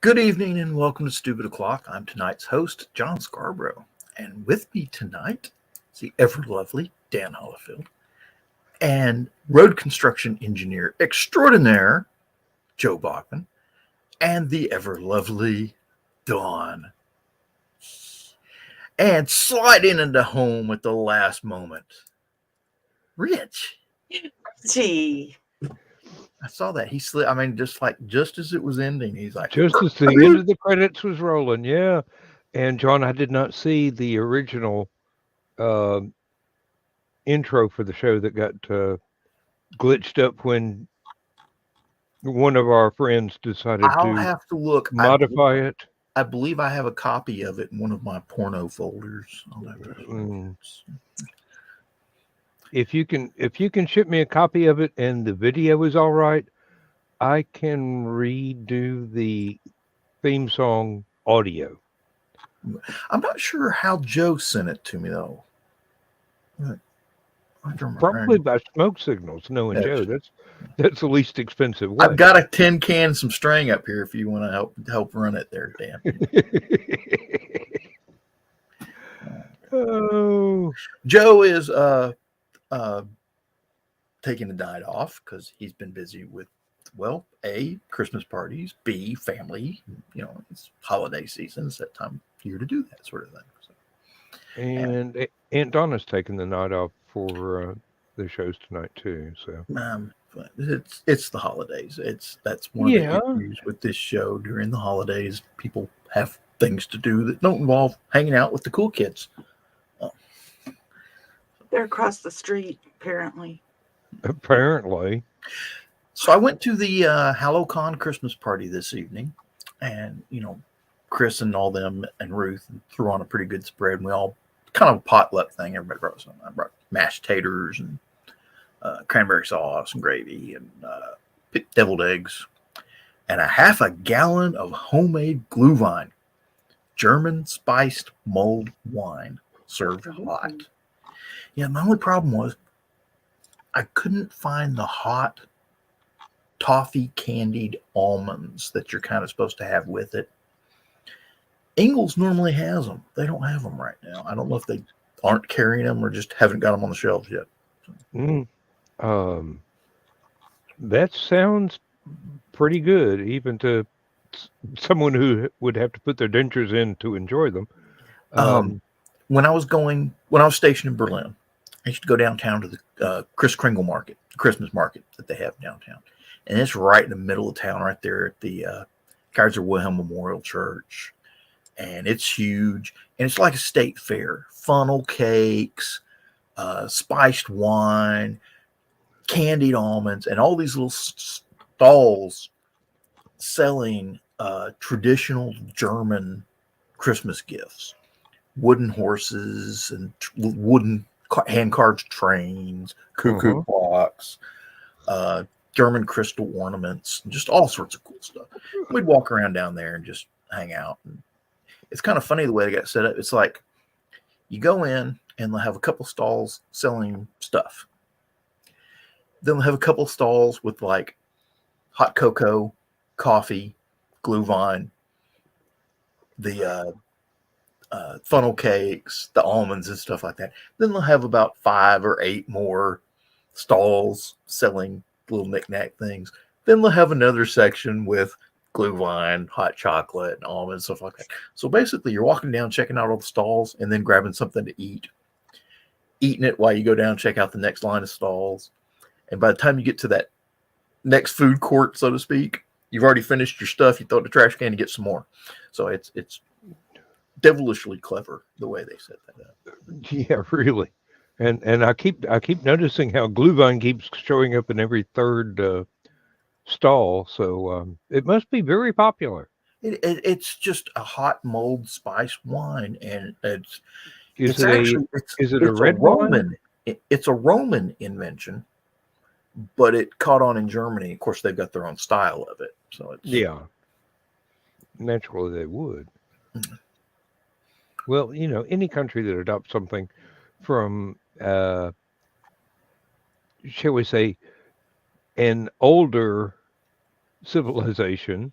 Good evening and welcome to Stupid O'Clock. I'm tonight's host, John Scarborough. And with me tonight is the ever lovely Dan Hollifield and road construction engineer extraordinaire, Joe Bachman, and the ever lovely Dawn. And sliding into home at the last moment, Rich. Gee. I saw that. He slid. I mean, just as it was ending, he's like, Just as the end of the credits was rolling, yeah. And John, I did not see the original intro for the show that got glitched up when one of our friends decided I'll to have to look. modify it. I believe I have a copy of it in one of my porno folders. If you can ship me a copy of it and the video is all right, I can redo the theme song audio. I'm not sure how Joe sent it to me though. Probably by smoke signals, knowing Joe. That's the least expensive way. I've got a tin can, some string up here if you want to help run it there, Dan. Oh, Joe is taking the night off because he's been busy with, well, A, Christmas parties, B, family. You know, it's holiday season. It's that time of year to do that sort of thing. So. And Aunt Donna's taking the night off for the shows tonight too. So it's the holidays. That's one of the issues with this show. During the holidays, people have things to do that don't involve hanging out with the cool kids. They're across the street, apparently. So I went to the HallowCon's Christmas party this evening, and Chris and all them and Ruth threw on a pretty good spread. And we all kind of a potluck thing. Everybody brought something. I brought mashed taters and cranberry sauce and gravy and deviled eggs and a half a gallon of homemade Glühwein, German spiced mulled wine served hot. Yeah, my only problem was I couldn't find the hot toffee candied almonds that you're kind of supposed to have with it. Ingles normally has them. They don't have them right now. I don't know if they aren't carrying them or just haven't got them on the shelves yet. That sounds pretty good, even to someone who would have to put their dentures in to enjoy them. When I was stationed in Berlin, I used to go downtown to the Kris Kringle market, the Christmas market that they have downtown. And it's right in the middle of town, right there at the Kaiser Wilhelm Memorial Church. And it's huge. And it's like a state fair. Funnel cakes, spiced wine, candied almonds, and all these little stalls selling traditional German Christmas gifts. Wooden horses and wooden hand-carved trains, cuckoo clocks, German crystal ornaments, and just all sorts of cool stuff. We'd walk around down there and just hang out. And it's kind of funny the way they got set up. It's like you go in and they'll have a couple stalls selling stuff. Then they'll have a couple stalls with like hot cocoa, coffee, Glühwein, the funnel cakes, the almonds and stuff like that. Then they'll have about 5 or 8 more stalls selling little knick-knack things. Then they'll have another section with Glühwein, hot chocolate, and almonds, stuff like that. So basically, you're walking down, checking out all the stalls, and then grabbing something to eat. Eating it while you go down, check out the next line of stalls. And by the time you get to that next food court, so to speak, you've already finished your stuff. You throw it in the trash can and get some more. So it's devilishly clever the way they set that up. Yeah, really. And I keep noticing how Glühwein keeps showing up in every third stall. So it must be very popular. It's just a hot mulled spice wine, and is it a red Roman? wine? It's a Roman invention, but it caught on in Germany. Of course, they've got their own style of it. So yeah, naturally they would. Mm-hmm. Well, any country that adopts something from, shall we say, an older civilization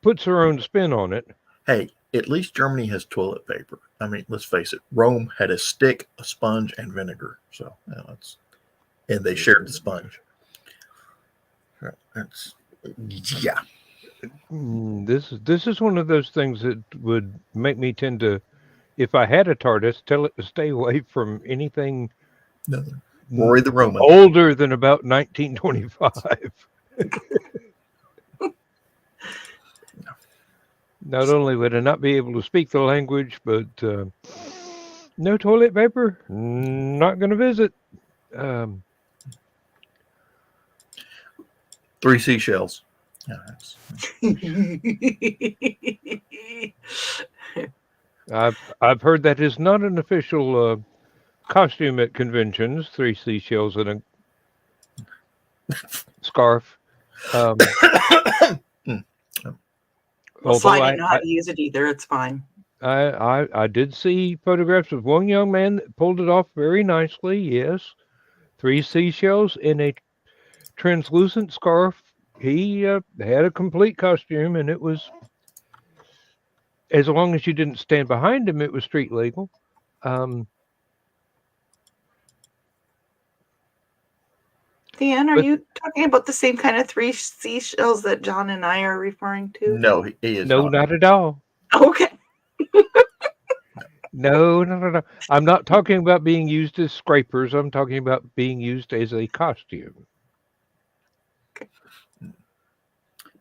puts her own spin on it. Hey, at least Germany has toilet paper. I mean, let's face it. Rome had a stick, a sponge, and vinegar. So, and they shared the sponge. That's yeah. This is one of those things that would make me tend to, if I had a TARDIS, tell it to stay away from anything Nothing. Rory the Roman. older than about 1925. Not only would I not be able to speak the language, but no toilet paper, not going to visit. 3 seashells. I've heard that is not an official costume at conventions. 3 seashells and a scarf. Slide know how to use it either. It's fine. I did see photographs of one young man that pulled it off very nicely. Yes, 3 seashells in a translucent scarf. He had a complete costume, and it was, as long as you didn't stand behind him, it was street legal. Dan, are you talking about the same kind of 3 seashells that John and I are referring to? No, he is not at all. Okay. No. I'm not talking about being used as scrapers. I'm talking about being used as a costume.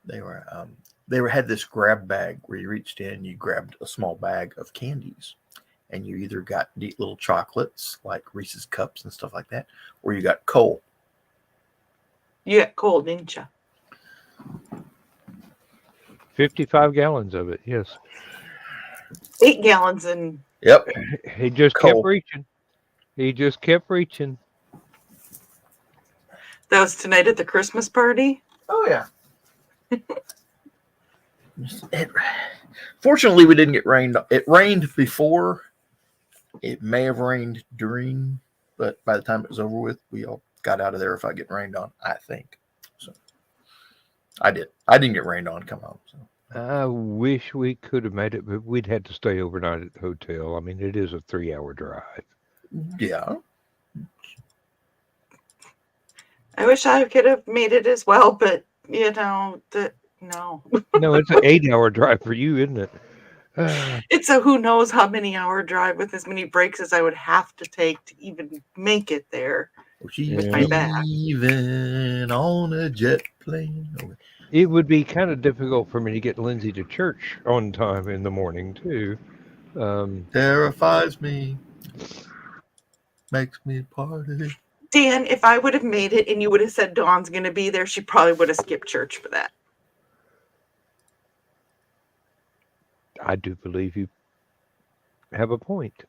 They had this grab bag where you reached in, you grabbed a small bag of candies, and you either got neat little chocolates like Reese's Cups and stuff like that, or you got coal. You got coal, didn't you? 55 gallons of it, yes. 8 gallons and... Yep. He just kept reaching. He just kept reaching. That was tonight at the Christmas party? Oh, yeah. Fortunately, we didn't get rained. It rained before. It may have rained during, but by the time it was over with, we all got out of there without getting rained on, I think. So I did. I didn't get rained on. Come on. So. I wish we could have made it, but we'd had to stay overnight at the hotel. I mean, it is a 3-hour drive. Yeah. I wish I could have made it as well, but no. No, it's an 8-hour drive for you, isn't it? It's a who knows how many hour drive with as many breaks as I would have to take to even make it there. With my back. Even on a jet plane. It would be kind of difficult for me to get Lindsay to church on time in the morning, too. Terrifies me. Makes me party. Dan, if I would have made it and you would have said Dawn's going to be there, she probably would have skipped church for that. I do believe you have a point.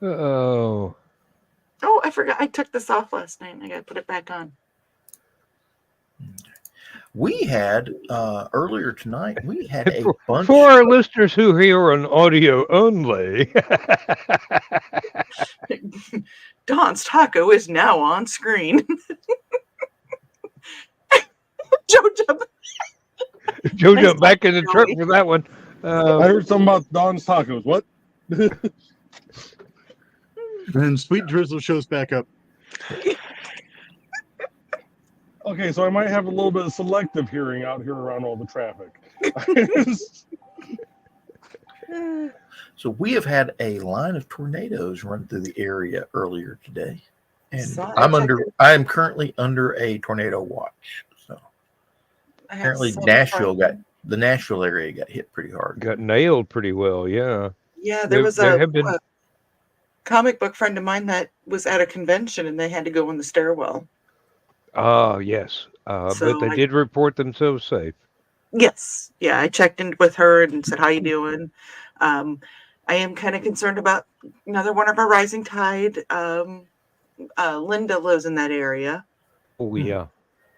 Uh-oh. Oh, I forgot. I took this off last night. I got to put it back on. We had, earlier tonight, we had a bunch. For our listeners who hear on audio only. Dawn's Taco is now on screen. Joe jumped back in the truck for that one. I heard something about Dawn's Tacos. What? And Sweet Drizzle shows back up. Okay, so I might have a little bit of selective hearing out here around all the traffic. So we have had a line of tornadoes run through the area earlier today, and I'm currently under a tornado watch. So apparently the Nashville area got hit pretty hard. Got nailed pretty well, yeah. Yeah, there was a comic book friend of mine that was at a convention and they had to go in the stairwell. Oh, yes. But they did report themselves safe. Yes. Yeah, I checked in with her and said, how you doing? I am kind of concerned about another one of our rising tide. Linda lives in that area. Oh, yeah.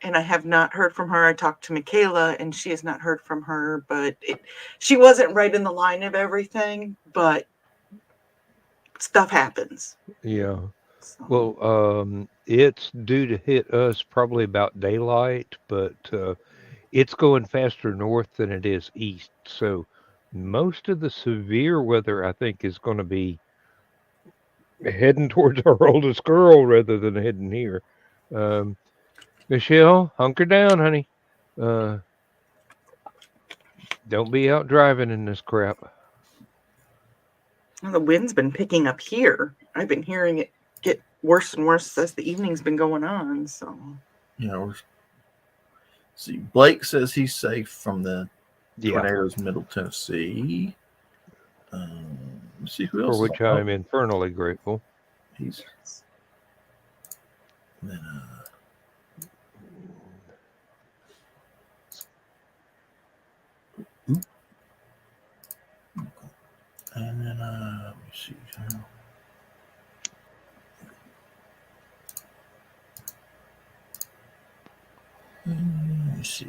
And I have not heard from her. I talked to Michaela and she has not heard from her, but she wasn't right in the line of everything, but stuff happens. Yeah. So, Well, it's due to hit us probably about daylight, but it's going faster north than it is east. So most of the severe weather, I think, is going to be heading towards our oldest girl rather than heading here. Um, Michelle, hunker down, honey. Uh, don't be out driving in this crap. the wind's been picking up here. I've been hearing it get worse and worse as the evening's been going on. So, You know, see, Blake says he's safe from the Yeah, tornadoes in Middle Tennessee. Let's see who for else. which I'm infernally grateful. He's then, and then let me see. Let me see.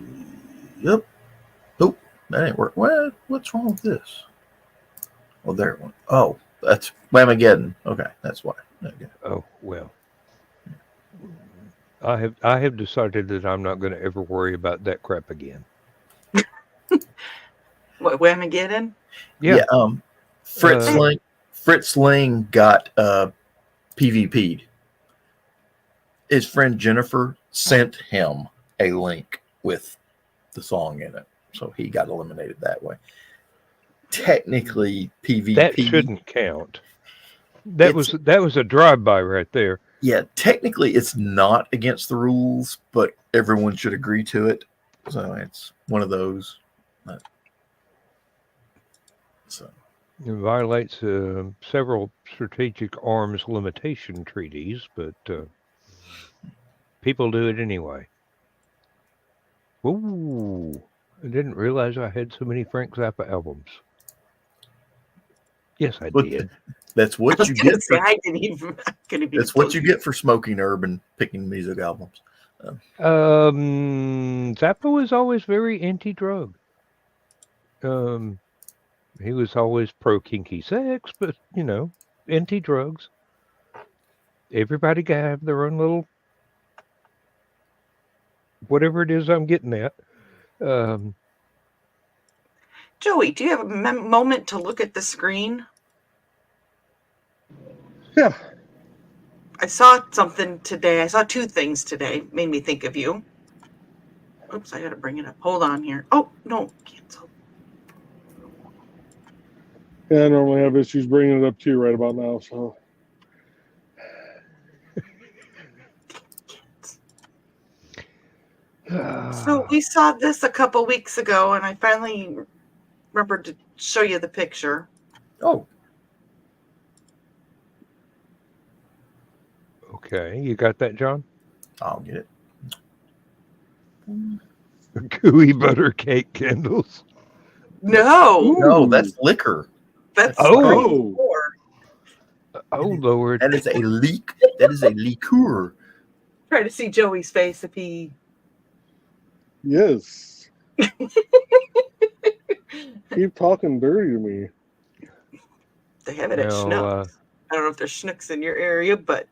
Yep. Nope. That ain't work. What? What's wrong with this? Oh, there it went. Oh, that's Whamageddon. Okay, that's why. Okay. Oh well. I have decided that I'm not going to ever worry about that crap again. what Whamageddon? Yeah. Fritz Uh, Lang. Fritz Lang got PvP'd. His friend Jennifer sent him a link with the song in it, so he got eliminated that way. Technically, PvP That shouldn't count. That was a drive-by right there. Yeah, technically it's not against the rules, but everyone should agree to it. So it's one of those. So It violates several strategic arms limitation treaties, but people do it anyway. Ooh, I didn't realize I had so many Frank Zappa albums. Yes, I did. that's I what was you gonna get. say, For, I couldn't even that's what you get for smoking herb and picking music albums. Zappa was always very anti-drug. He was always pro kinky sex, but anti-drugs. Everybody can have their own little whatever it is I'm getting at. Joey, do you have a moment to look at the screen? Yeah. I saw something today. I saw two things today. Made me think of you. Oops, I gotta bring it up. Hold on here. Oh, no, cancel. Yeah, I normally have issues bringing it up to you right about now. So So we saw this a couple weeks ago, and I finally remembered to show you the picture. Oh, Okay, you got that, John? I'll get it. Gooey butter cake candles. No, No, that's liquor. that's Oh. Oh, It is- Lord. That is a leak. That is a liqueur. Try to see Joey's face if he. yes. Keep talking dirty to me. They have it at Well, Schnucks. I don't know if there's Schnucks in your area, but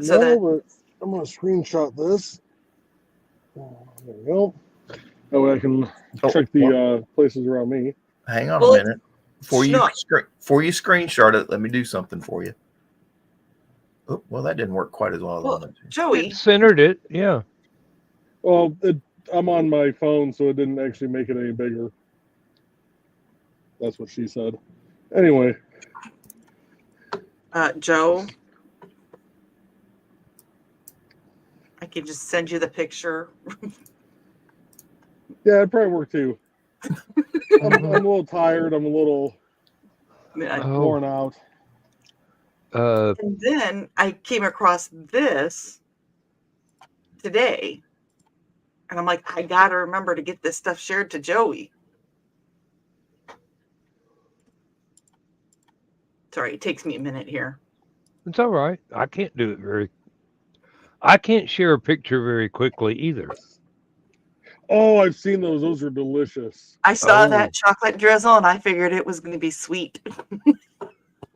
so No, that but I'm gonna screenshot this. Oh, there we go. That way I can check the places around me. Hang on Well, a minute. Before you Schnuck. screenshot it, let me do something for you. Oh, well, that didn't work quite as well as I Well, wanted to. Joey, it centered it. Yeah. Well, I'm on my phone, so it didn't actually make it any bigger. That's what she said. Anyway, Joe, I can just send you the picture. yeah, it'd probably work too. I'm a little tired. I'm a little worn out. And then I came across this today, and I'm like, I gotta remember to get this stuff shared to Joey. Sorry, it takes me a minute here. It's all right. I can't do it I can't share a picture very quickly either. Oh, I've seen those. Those are delicious. I saw that chocolate drizzle, and I figured it was going to be sweet.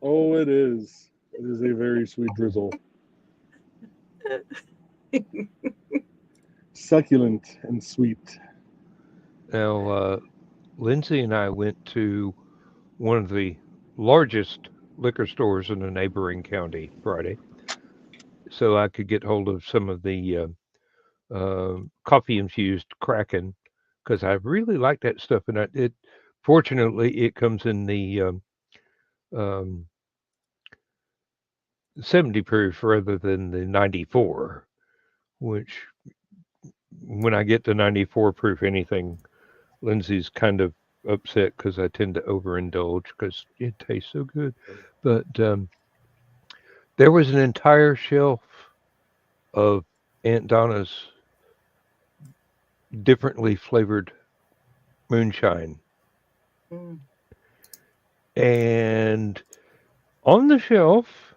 Oh, it is. It is a very sweet drizzle. Succulent and sweet. Now, Lindsay and I went to one of the largest liquor stores in a neighboring county Friday, so I could get hold of some of the coffee infused Kraken because I really like that stuff, and fortunately it comes in the um, 70 proof rather than the 94, which when I get to 94 proof anything, Lindsay's kind of upset because I tend to overindulge because it tastes so good. But there was an entire shelf of Aunt Donna's differently flavored moonshine. Mm. And on the shelf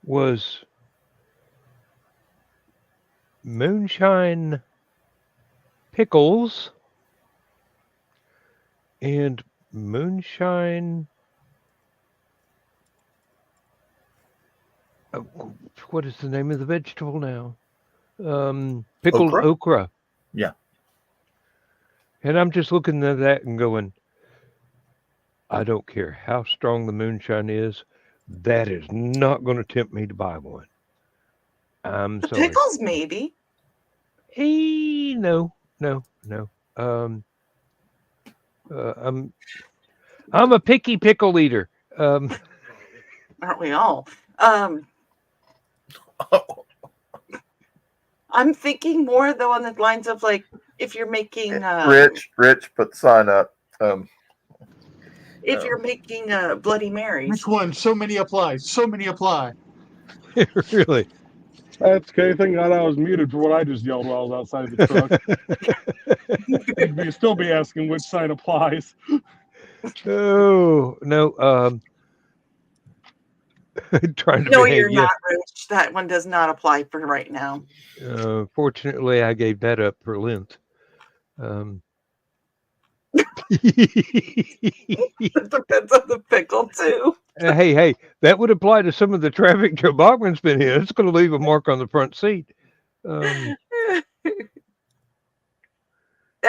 was moonshine pickles and moonshine. What is the name of the vegetable now? Pickled okra. Yeah. And I'm just looking at that and going, I don't care how strong the moonshine is, that is not going to tempt me to buy one. I'm The sorry. pickles, maybe. Hey, no. I'm a picky pickle eater. Aren't we all? I'm thinking more though on the lines of like if you're making Rich, put the sign up. if you're making Bloody Marys. Which one? So many apply. Really? That's okay. Thank God I was muted for what I just yelled while I was outside the truck. You'd still be asking which sign applies. Oh, no. Trying to No, behave. you're not, Rich. That one does not apply for right now. Fortunately, I gave that up for Lent. It depends on the pickle too. Hey, that would apply to some of the traffic Joe Bachman's been in. It's going to leave a mark on the front seat. There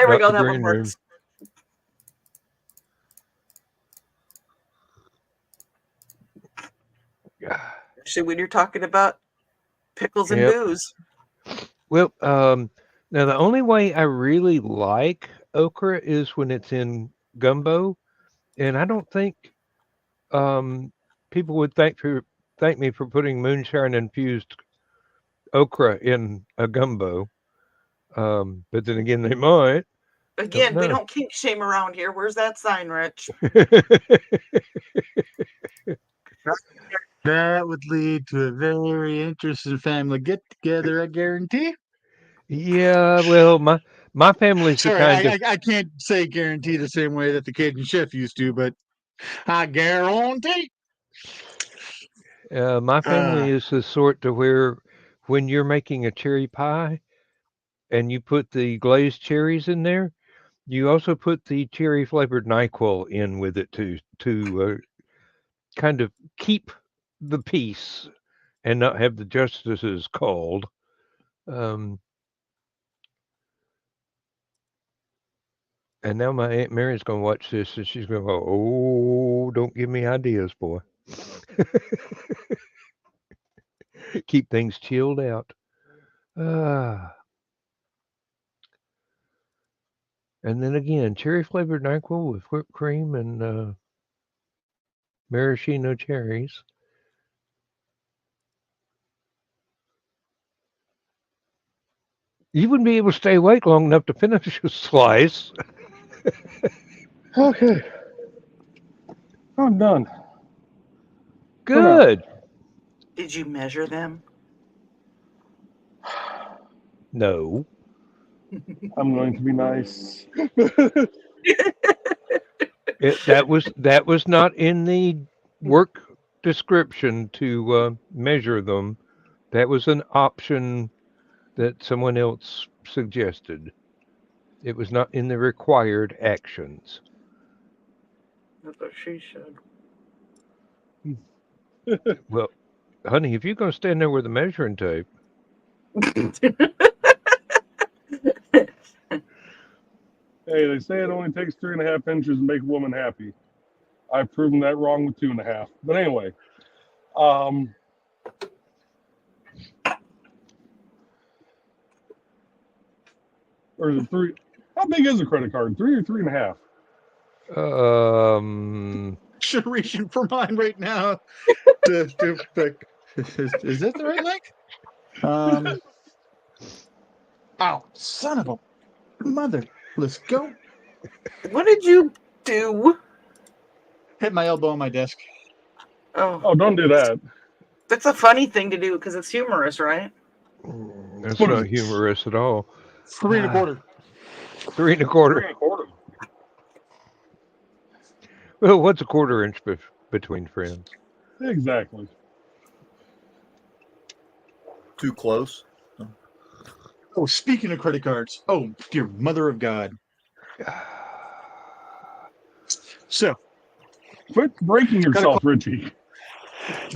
we go. That one works. Actually, when you're talking about pickles and booze. Well, now the only way I really like okra is when it's in gumbo, and I don't think people would thank me for putting moonshine infused okra in a gumbo. But then again, they might. Again, we don't kink shame around here. Where's that sign, Rich? That would lead to a very interesting family get together, I guarantee. Yeah, well, my family's Sorry, the kind of I can't say guarantee the same way that the Cajun chef used to, but I guarantee. my family is the sort to where when you're making a cherry pie and you put the glazed cherries in there, you also put the cherry flavored NyQuil in with it to kind of keep the peace and not have the justices called. And now my Aunt Mary's going to watch this and she's going to go, oh, don't give me ideas, boy. Keep things chilled out. And then again, cherry flavored NyQuil with whipped cream and maraschino cherries. You wouldn't be able to stay awake long enough to finish a slice. Okay. I'm done. Good. Did you measure them? No. I'm going to be nice. That was not in the work description to measure them. That was an option that someone else suggested. It was not in the required actions. That's what she said. Well, honey, if you're going to stand there with a measuring tape, Hey, they say it only takes 3.5 inches to make a woman happy. I've proven that wrong with 2.5. But anyway, or is it 3? How big is a credit card? 3 or 3.5? Should reaching for mine right now. To pick. Is that the right leg? Oh, son of a mother. Let's go. What did you do? Hit my elbow on my desk. Oh, Oh, don't do that. that's a funny thing to do because it's humorous, right? that's What is not it? humorous at all. 3.25. 3 1/4. 3.25. Well, what's a 1/4 inch between friends? Exactly. Too close. Oh, speaking of credit cards. Oh, dear mother of God. So, Quit breaking Gotta yourself, Richie.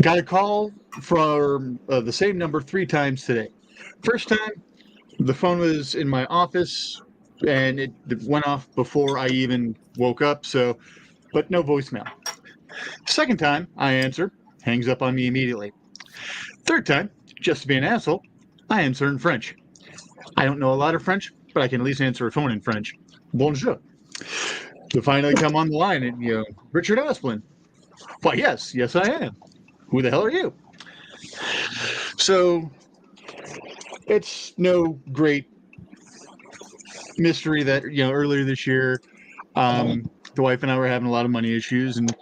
got a call from the same number 3 times today. First time, the phone was in my office, and it went off before I even woke up, so, but no voicemail. Second time, I answer, hangs up on me immediately. Third time, just to be an asshole, I answer in French. I don't know a lot of French, but I can at least answer a phone in French. Bonjour. To finally come on the line and, Richard Asplin. Why, yes, I am. Who the hell are you? So, it's no great mystery that, earlier this year, the wife and I were having a lot of money issues, and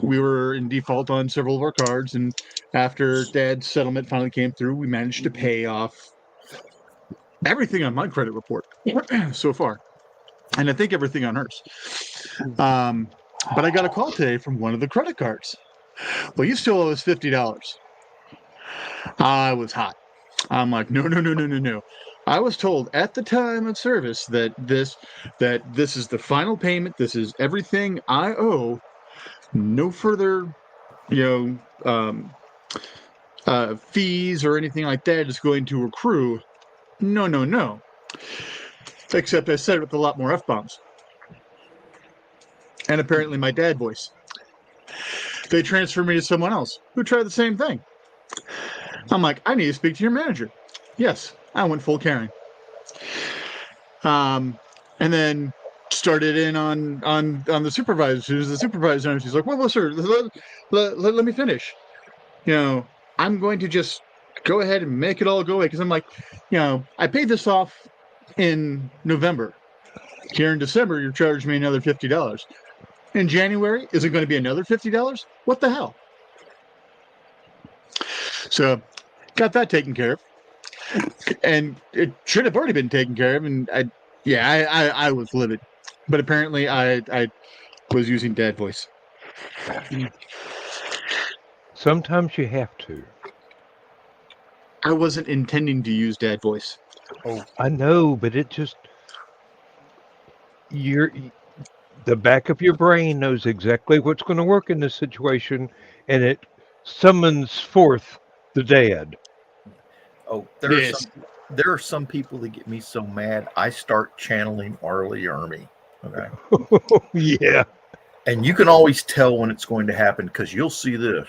we were in default on several of our cards. And after Dad's settlement finally came through, we managed to pay off everything on my credit report so far, and I think everything on hers. But I got a call today from one of the credit cards. Well, you still owe us $50. I was hot. I'm like, no. I was told at the time of service that this is the final payment. This is everything I owe. No further, fees or anything like that is going to accrue. No. Except I said it with a lot more F-bombs. And apparently my dad voice. They transferred me to someone else who tried the same thing. I'm like, I need to speak to your manager. Yes, I went full Karen. And then started in on the supervisor. Who's the supervisor? And she's like, well, sir, let me finish. I'm going to just go ahead and make it all go away. Because I'm like, I paid this off in November. Here in December, you're charging me another $50. In January, is it going to be another $50? What the hell? So, got that taken care of. And it should have already been taken care of. And I was livid. But apparently, I was using dad voice. Sometimes you have to. I wasn't intending to use dad voice. Oh, I know, but it just the back of your brain knows exactly what's going to work in this situation, and it summons forth the dad. Oh, Yes. there are some people that get me so mad. I start channeling Arlie Ermy. Okay, Yeah. and you can always tell when it's going to happen because you'll see this.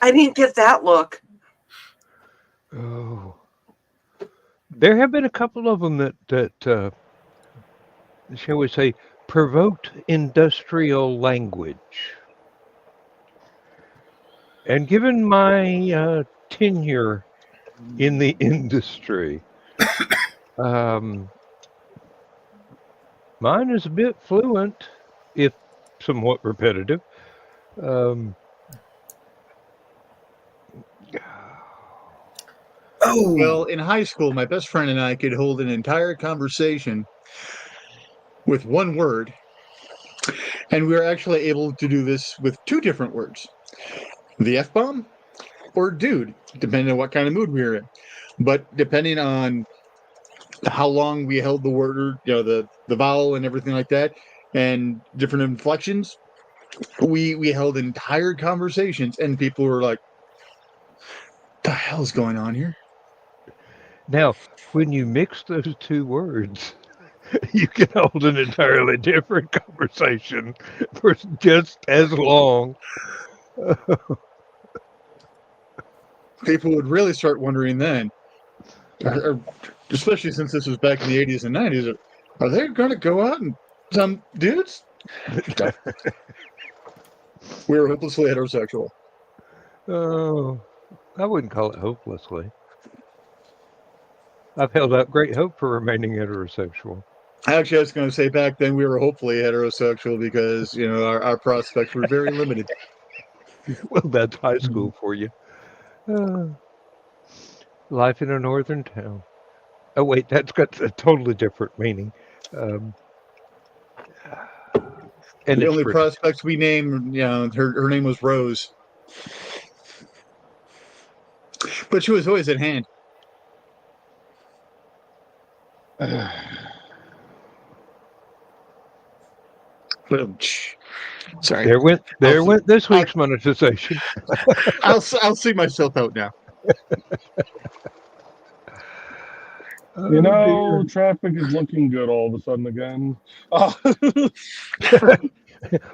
I didn't get that look. Oh. There have been a couple of them that shall we say, provoked industrial language. And given my tenure in the industry, mine is a bit fluent, if somewhat repetitive. Well, in high school, my best friend and I could hold an entire conversation with one word, and we were actually able to do this with 2 different words: the F-bomb or dude, depending on what kind of mood we were in. But depending on how long we held the word, the vowel and everything like that, and different inflections, we held entire conversations, and people were like, "The hell's going on here?" Now, when you mix those two words, you can hold an entirely different conversation for just as long. People would really start wondering then, or especially since this was back in the 80s and 90s, are they going to go out and some dudes? We were hopelessly heterosexual. Oh, I wouldn't call it hopelessly. I've held out great hope for remaining heterosexual. Actually, I was going to say back then we were hopefully heterosexual because, you know, our prospects were very limited. Well, that's high school for you. Life in a northern town. Oh, wait, that's got a totally different meaning. And The it's only free. prospects we named, you know, her name was Rose. But she was always at hand. Sorry. There went this week's monetization. I'll see myself out now. You know, traffic is looking good all of a sudden again.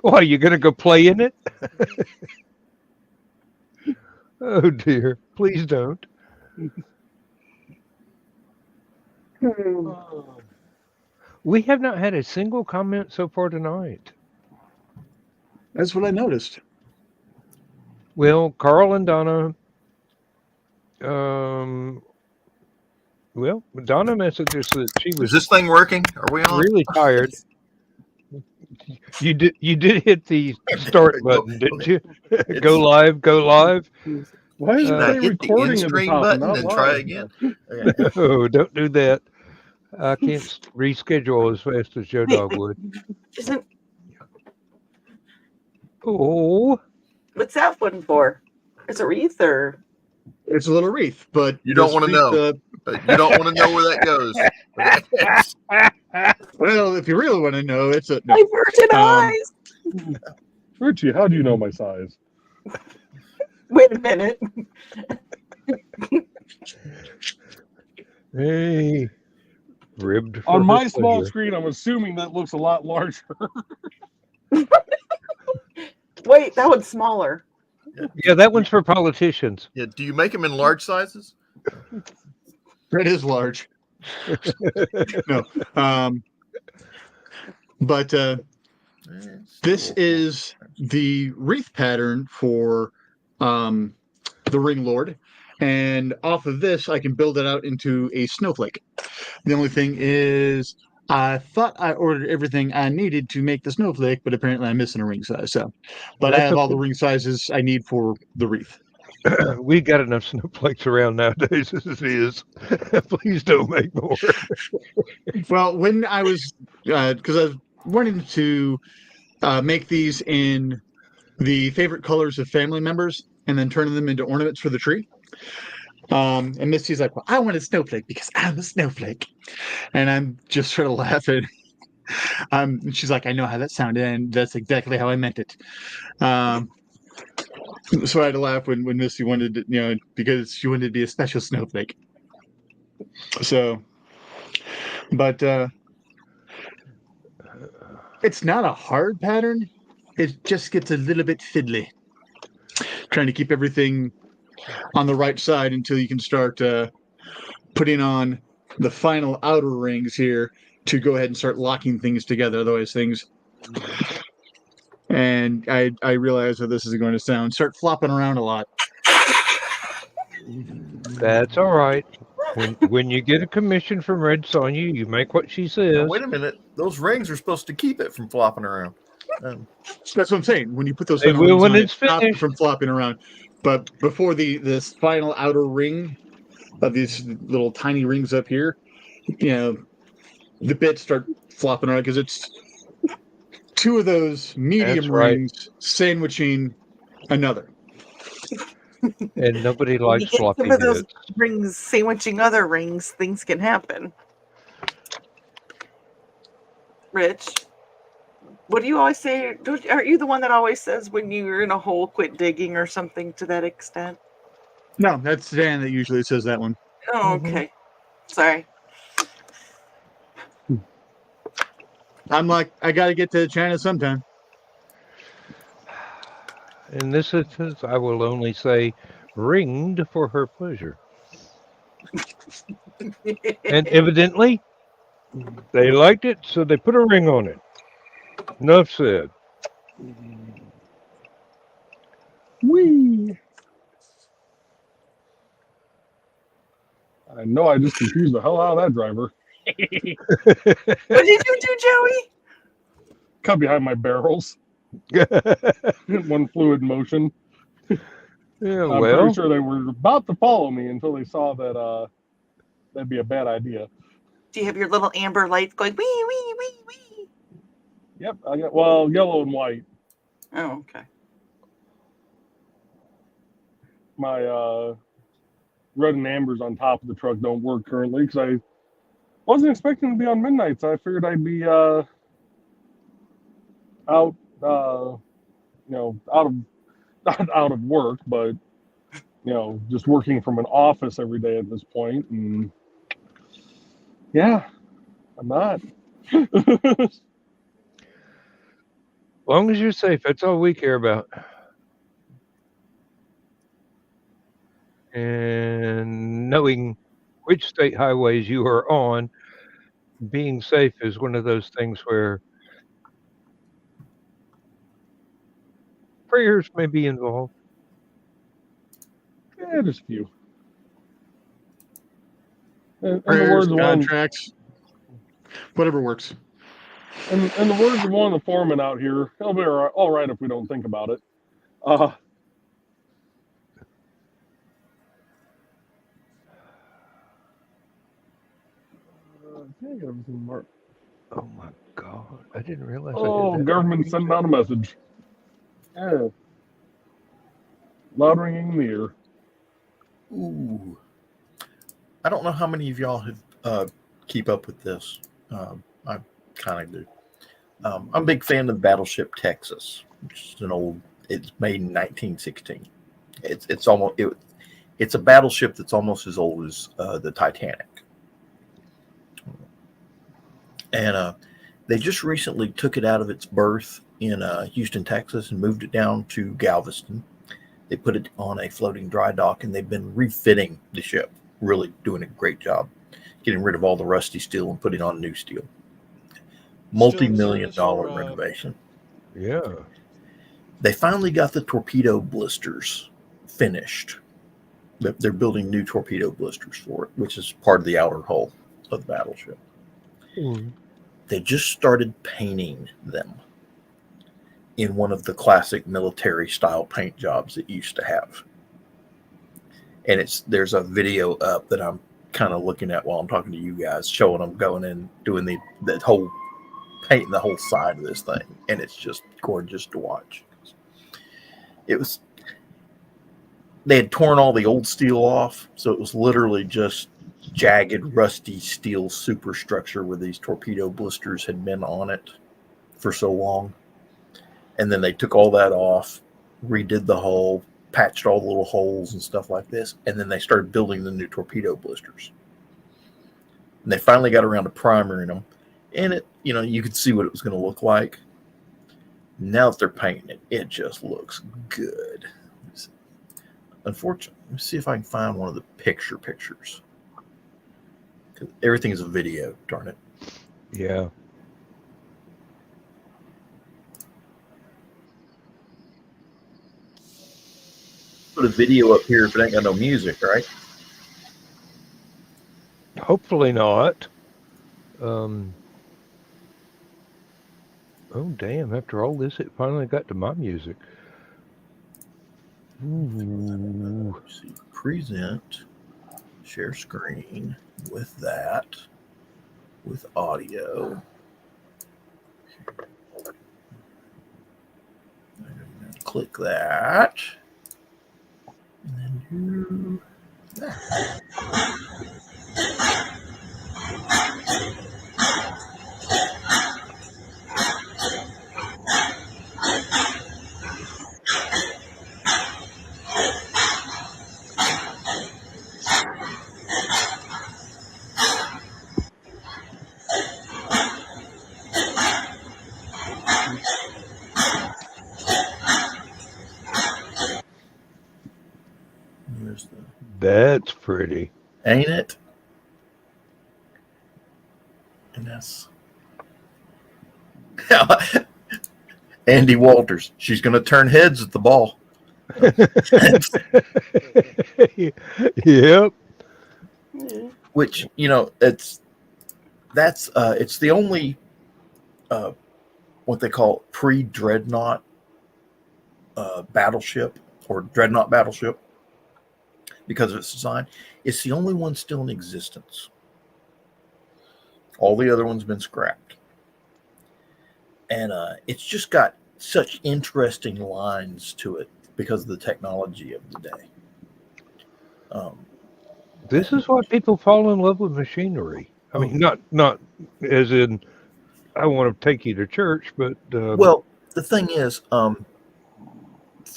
Why, you gonna go play in it? Oh dear! Please don't. We have not had a single comment so far tonight. That's what I noticed. Well, Carl and Donna. Well, Donna messaged us that she Is was this thing working? Are we on? really tired. You did hit the start button, didn't you? Go live. Why is Should it I say hit the recording end at the screen top button not and try live? again? Okay. No, don't do that. I can't reschedule as fast as Joe Dog would. Isn't Oh, what's that one for? Is it wreath or? It's a little wreath, but You don't this wanna wreath, know. But you don't want to know where that goes. well, if you really want to know, it's a no. My virgin eyes. Richie, how do you know my size? Wait a minute. hey, ribbed for On my her small pleasure. screen, I'm assuming that looks a lot larger. Wait, that one's smaller. Yeah, that one's for politicians. Yeah. Do you make them in large sizes? It is large. No. But this is the wreath pattern for the Ring Lord. And off of this, I can build it out into a snowflake. The only thing is, I thought I ordered everything I needed to make the snowflake, but apparently I'm missing a ring size. So, but I That's have all okay. the ring sizes I need for the wreath. We got enough snowflakes around nowadays as it is. Please don't make more. Well, when I was, because I was wanting to make these in the favorite colors of family members and then turning them into ornaments for the tree. And Misty's like, well, I want a snowflake because I'm a snowflake. And I'm just sort of laughing. And she's like, I know how that sounded, and that's exactly how I meant it. So I had to laugh when Misty wanted to, you know, because she wanted to be a special snowflake. So, but it's not a hard pattern. It just gets a little bit fiddly. Trying to keep everything on the right side until you can start putting on the final outer rings here to go ahead and start locking things together. Otherwise, things. And I realize how this is going to start flopping around a lot. That's all right. When you get a commission from Red Sonja, you make what she Now, says. wait a minute. Those rings are supposed to keep it from flopping around. That's what I'm saying. When you put those They final will rings when on, it's it stops it finished. from flopping around. But before this final outer ring of these little tiny rings up here, you know, the bits start flopping around because it's two of those medium That's right. rings sandwiching another. And nobody When you likes get floppy some of those bits. rings sandwiching other rings, things can happen. Rich, What do you always say? Aren't you the one that always says when you're in a hole, quit digging or something to that extent? No, that's Dan that usually says that one. Oh, okay. Sorry. I'm like, I got to get to China sometime. In this instance, I will only say ringed for her pleasure. And evidently, they liked it, so they put a ring on it. Enough said. Whee! I know I just confused the hell out of that driver. What did you do, Joey? Cut behind my barrels. One fluid motion. Yeah, I'm well, pretty sure they were about to follow me until they saw that that'd be a bad idea. Do you have your little amber lights going wee, wee, wee, wee? Yep, I got yellow and white. Oh, okay. My red and ambers on top of the truck don't work currently because I wasn't expecting to be on midnights. I figured I'd be out, out of not out of work, but just working from an office every day at this point. And yeah, I'm not. as long as you're safe, that's all we care about. And knowing which state highways you are on, being safe is one of those things where prayers may be involved. Yeah, just a few. In the Prayers, words of one, contracts, whatever works. in the words of one of the foremen out here, it'll be all right if we don't think about it. I got everything marked. Oh my God. I didn't realize I Oh, did that. government sending out a message. Yeah. Loud ringing in the ear. Ooh. I don't know how many of y'all have keep up with this. I kind of do. I'm a big fan of Battleship Texas, which is it's made in 1916. It's a battleship that's almost as old as the Titanic. And they just recently took it out of its berth in Houston, Texas, and moved it down to Galveston. They put it on a floating dry dock, and they've been refitting the ship, really doing a great job, getting rid of all the rusty steel and putting on new steel. Multi-million-dollar renovation. Yeah. They finally got the torpedo blisters finished. They're building new torpedo blisters for it, which is part of the outer hull of the battleship. They just started painting them in one of the classic military style paint jobs that used to have. And there's a video up that I'm kind of looking at while I'm talking to you guys, showing them going in, doing the whole painting the whole side of this thing. And it's just gorgeous to watch. They had torn all the old steel off. So it was literally just jagged, rusty steel superstructure where these torpedo blisters had been on it for so long. And then they took all that off, redid the hull, patched all the little holes and stuff like this. And then they started building the new torpedo blisters. And they finally got around to primering them. And you could see what it was going to look like. Now that they're painting it, it just looks good. Unfortunately, let me see if I can find one of the pictures. Everything is a video, darn it. Yeah. Put a video up here if it ain't got no music, right? Hopefully not. Oh, damn. After all this, it finally got to my music. Ooh. Let's see. Present. Share screen with that. With audio. Click that. And then do that. Here's the, That's pretty. ain't it? And that's Andy Walters. She's going to turn heads at the ball. Yep. Which, you know, it's the only what they call pre-dreadnought battleship or dreadnought battleship because of its design. It's the only one still in existence. All the other ones been scrapped, and it's just got such interesting lines to it because of the technology of the day. This is why people fall in love with machinery. I mean, not as in I want to take you to church, but well, the thing is, for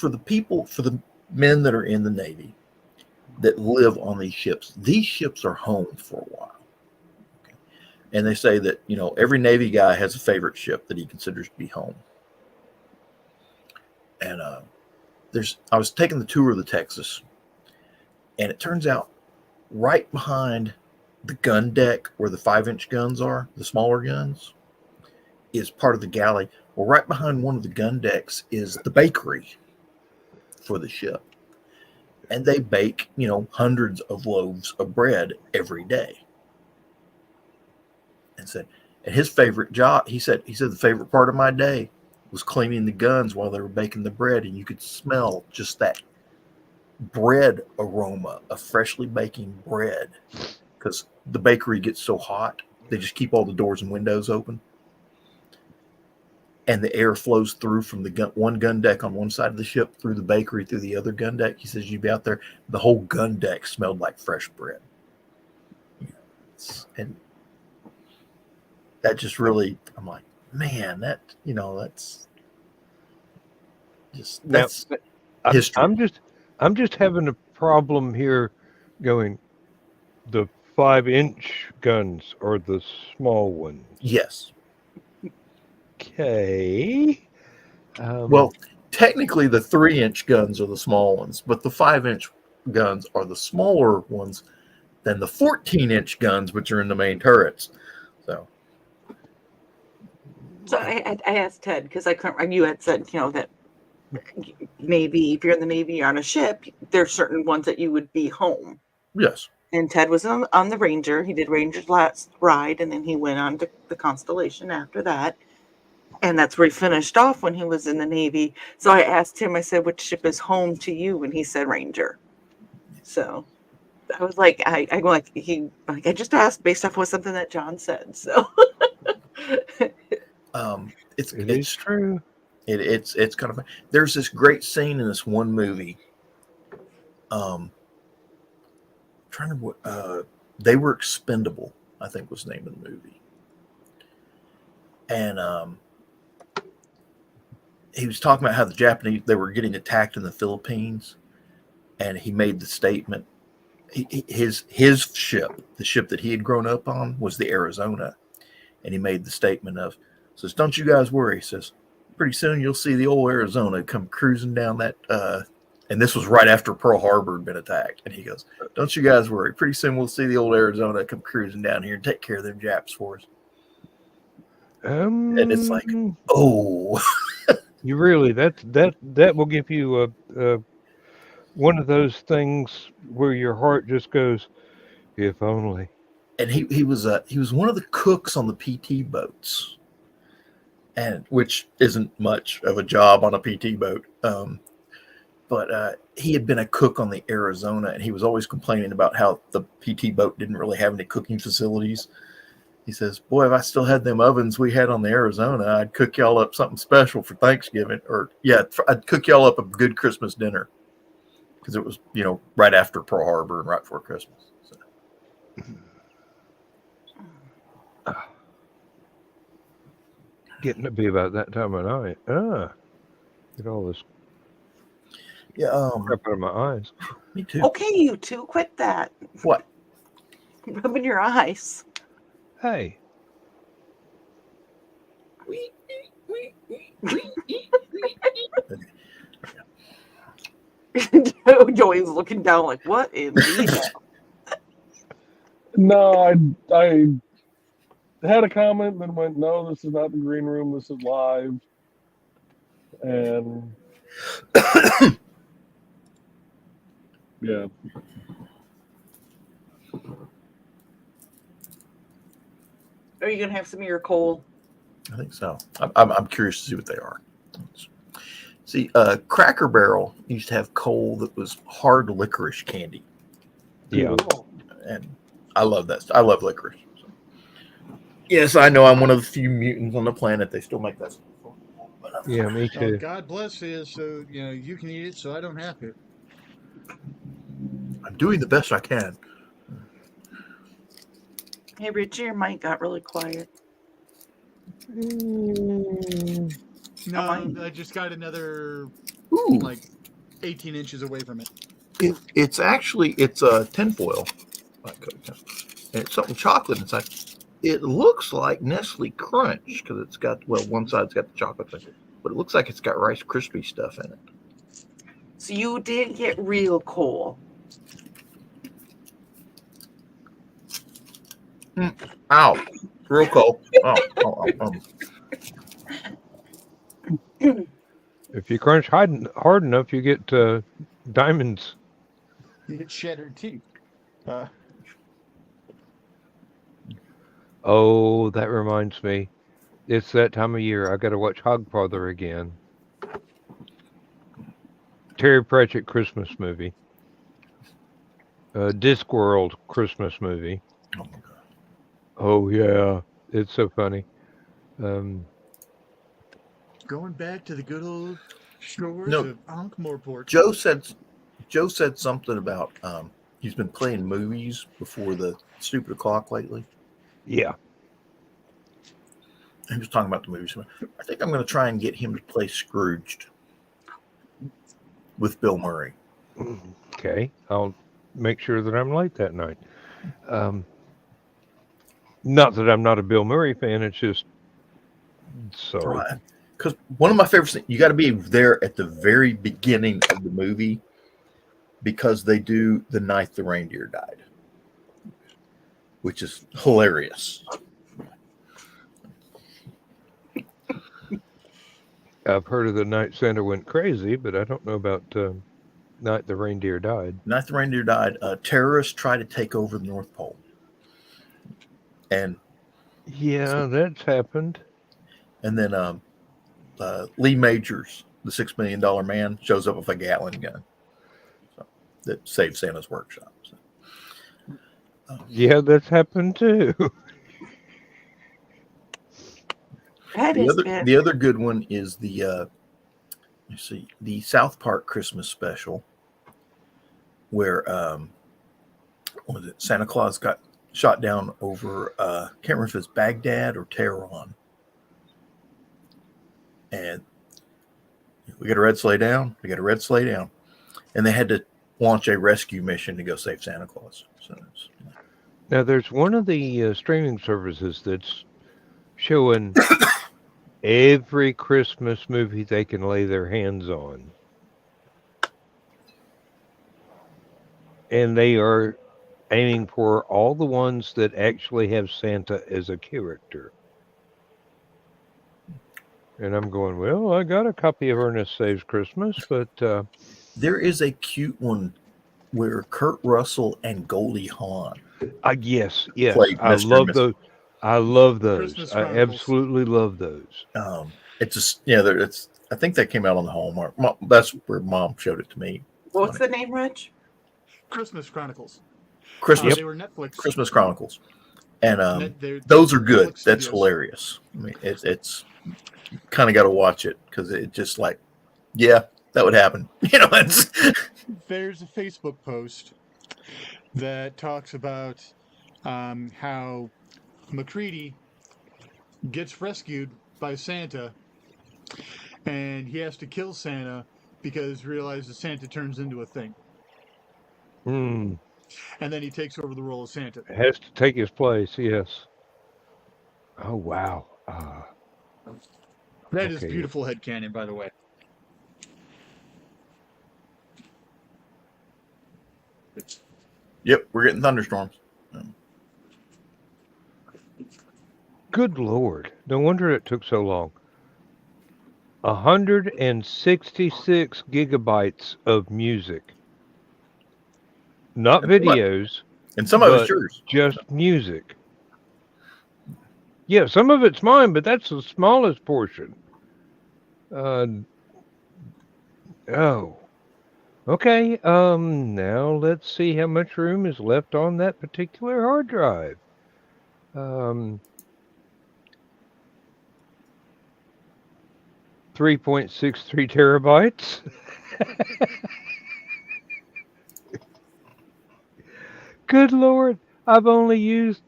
the men that are in the Navy that live on these ships are home for a while. Okay. And they say that, you know, every Navy guy has a favorite ship that he considers to be home. And I was taking the tour of the Texas, and it turns out right behind the gun deck where the 5-inch guns are, the smaller guns, is part of the galley. Well, right behind one of the gun decks is the bakery for the ship. And they bake, you know, hundreds of loaves of bread every day. And his favorite job, he said the favorite part of my day was cleaning the guns while they were baking the bread, and you could smell just that bread aroma of freshly baking bread because the bakery gets so hot. They just keep all the doors and windows open, and the air flows through from the one gun deck on one side of the ship through the bakery through the other gun deck. He says you'd be out there, the whole gun deck smelled like fresh bread. And that just really, I'm like, man, that's history. I'm just having a problem here going, the 5-inch guns are the small ones. Yes. Okay. Well, technically the 3-inch guns are the small ones, but the 5-inch guns are the smaller ones than the 14-inch guns, which are in the main turrets. So I asked Ted because you had said, you know, that Navy, if you're in the Navy, you're on a ship, there's certain ones that you would be home. Yes. And Ted was on the Ranger. He did Ranger's last ride, and then he went on to the Constellation after that. And that's where he finished off when he was in the Navy. So I asked him, I said, which ship is home to you? And he said Ranger. So I was like, I just asked based off what something that John said. So it's true. It's kind of, there's this great scene in this one movie. They Were Expendable, I think was the name of the movie. And he was talking about how the Japanese, they were getting attacked in the Philippines, and he made the statement, his ship, the ship that he had grown up on, was the Arizona, and he made the statement of, says, don't you guys worry, he says, pretty soon you'll see the old Arizona come cruising down that and this was right after Pearl Harbor had been attacked, and he goes, don't you guys worry, pretty soon we'll see the old Arizona come cruising down here and take care of them Japs for us. And it's like, oh. You really, that will give you a one of those things where your heart just goes, if only. And he was one of the cooks on the PT boats, and which isn't much of a job on a PT boat. But he had been a cook on the Arizona, and he was always complaining about how the PT boat didn't really have any cooking facilities. He says, boy, if I still had them ovens we had on the Arizona, I'd cook y'all up something special for Thanksgiving. I'd cook y'all up a good Christmas dinner. Because it was, you know, right after Pearl Harbor and right before Christmas. So. Getting to be about that time of night. Get all this crap out of my eyes. Me too. okay, you two, quit that. What? Rubbing your eyes. Hey. Joey's looking down like, what in the hell? No, I had a comment, then went, no, this is not the green room. This is live. And yeah. Are you gonna have some of your coal? I think so. I'm curious to see what they are. See, Cracker Barrel used to have coal that was hard licorice candy, Yeah. and I love that. I love licorice. So. Yes, I know I'm one of the few mutants on the planet they still make that stuff for. Yeah, me Oh, too. God bless you, so you can eat it, so I don't have to. I'm doing the best I can. Hey, Richie, your mic got really quiet. Mm, No, fine. I just got another Ooh, like 18 inches away from it. it's actually a tinfoil, and it's something chocolate inside. It looks like Nestle Crunch because it's got one side's got the chocolate thing, but it looks like it's got Rice Krispie stuff in it. So you did get real coal. Ow, real cold. if you crunch hard enough, you get diamonds. You get shattered teeth. Oh, that reminds me. It's that time of year. I got to watch Hogfather again. Terry Pratchett Christmas movie. Discworld Christmas movie. Oh my god. Oh yeah, it's so funny. Um, Going back to the good old shores No. of Ankh-Morpork. Joe said something about he's been playing movies before the stupid o'clock lately. yeah. He was talking about the movies. I think I'm going to try and get him to play Scrooged with Bill Murray. Okay, I'll make sure that I'm late that night. Not that I'm not a Bill Murray fan. It's just so. Because one of my favorite things, you got to be there at the very beginning of the movie because they do the night the reindeer died, which is hilarious. I've heard of the night Santa went crazy, but I don't know about night the reindeer died. Night the reindeer died. Terrorists tried to take over the North Pole, and Yeah, that's happened. and then Lee Majors, the $6 million man, shows up with a Gatling gun that saved Santa's workshop. So. Yeah, that's happened too. The other good one is the the South Park Christmas special, where what was it? Santa Claus got shot down over can't remember if it's Baghdad or Tehran, and we got a red sleigh down. We got a red sleigh down, and they had to launch a rescue mission to go save Santa Claus. So Now, there's one of the streaming services that's showing every Christmas movie they can lay their hands on. And they are aiming for all the ones that actually have Santa as a character. And I'm going, well, I got a copy of Ernest Saves Christmas, but... there is a cute one where Kurt Russell and Goldie Hawn. Yes. Played I Mr. love and Mrs. those. I love those. Christmas I Chronicles. absolutely love those. It's just it's. I think that came out on the Hallmark. That's where Mom showed it to me. What's the name, Rich? Christmas Chronicles. Christmas They were Netflix. Christmas Chronicles, and They're those are good. Netflix That's studios. hilarious. I mean, it's kind of got to watch it because it just like, yeah, that would happen. It's There's a Facebook post that talks about how McCready gets rescued by Santa, and he has to kill Santa because he realizes Santa turns into a thing, Hmm. and then he takes over the role of Santa. Has to take his place, yes. Oh, wow. That is Okay. beautiful headcanon, by the way. Yep, we're getting thunderstorms. Good Lord. No wonder it took so long. 166 gigabytes of music. Not That's a lot. videos, And some of it's but yours. just music. Yeah, some of it's mine, but that's the smallest portion. Oh. Okay, now let's see how much room is left on that particular hard drive. 3.63 terabytes. Good Lord, I've only used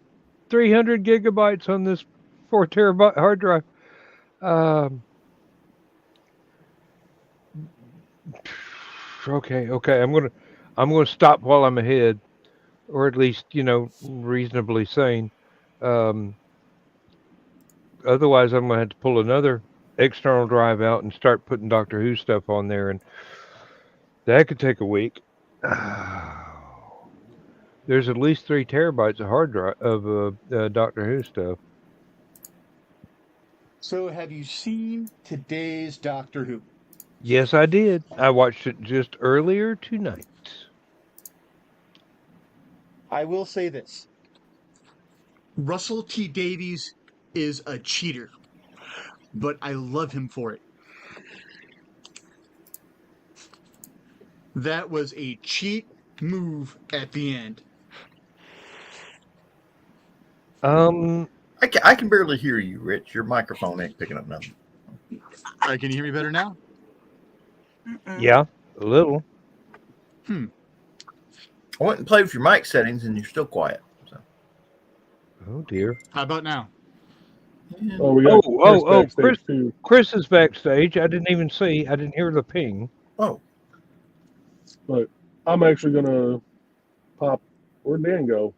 300 gigabytes on this 4 terabyte hard drive. Okay, I'm gonna stop while I'm ahead, or at least reasonably sane. Otherwise, I'm gonna have to pull another external drive out and start putting Doctor Who stuff on there, and that could take a week. There's at least 3 terabytes of hard drive of Doctor Who stuff. So, have you seen today's Doctor Who? Yes, I did. I watched it just earlier tonight. I will say this. Russell T. Davies is a cheater, but I love him for it. That was a cheat move at the end. I can barely hear you, Rich. Your microphone ain't picking up nothing. Can you hear me better now? Yeah, a little. I went and played with your mic settings, and you're still quiet. So. Oh dear. How about now? Oh, we got Chris too. Chris is backstage. I didn't even see. I didn't hear the ping. Oh, But I'm actually gonna pop. Where'd Dan go?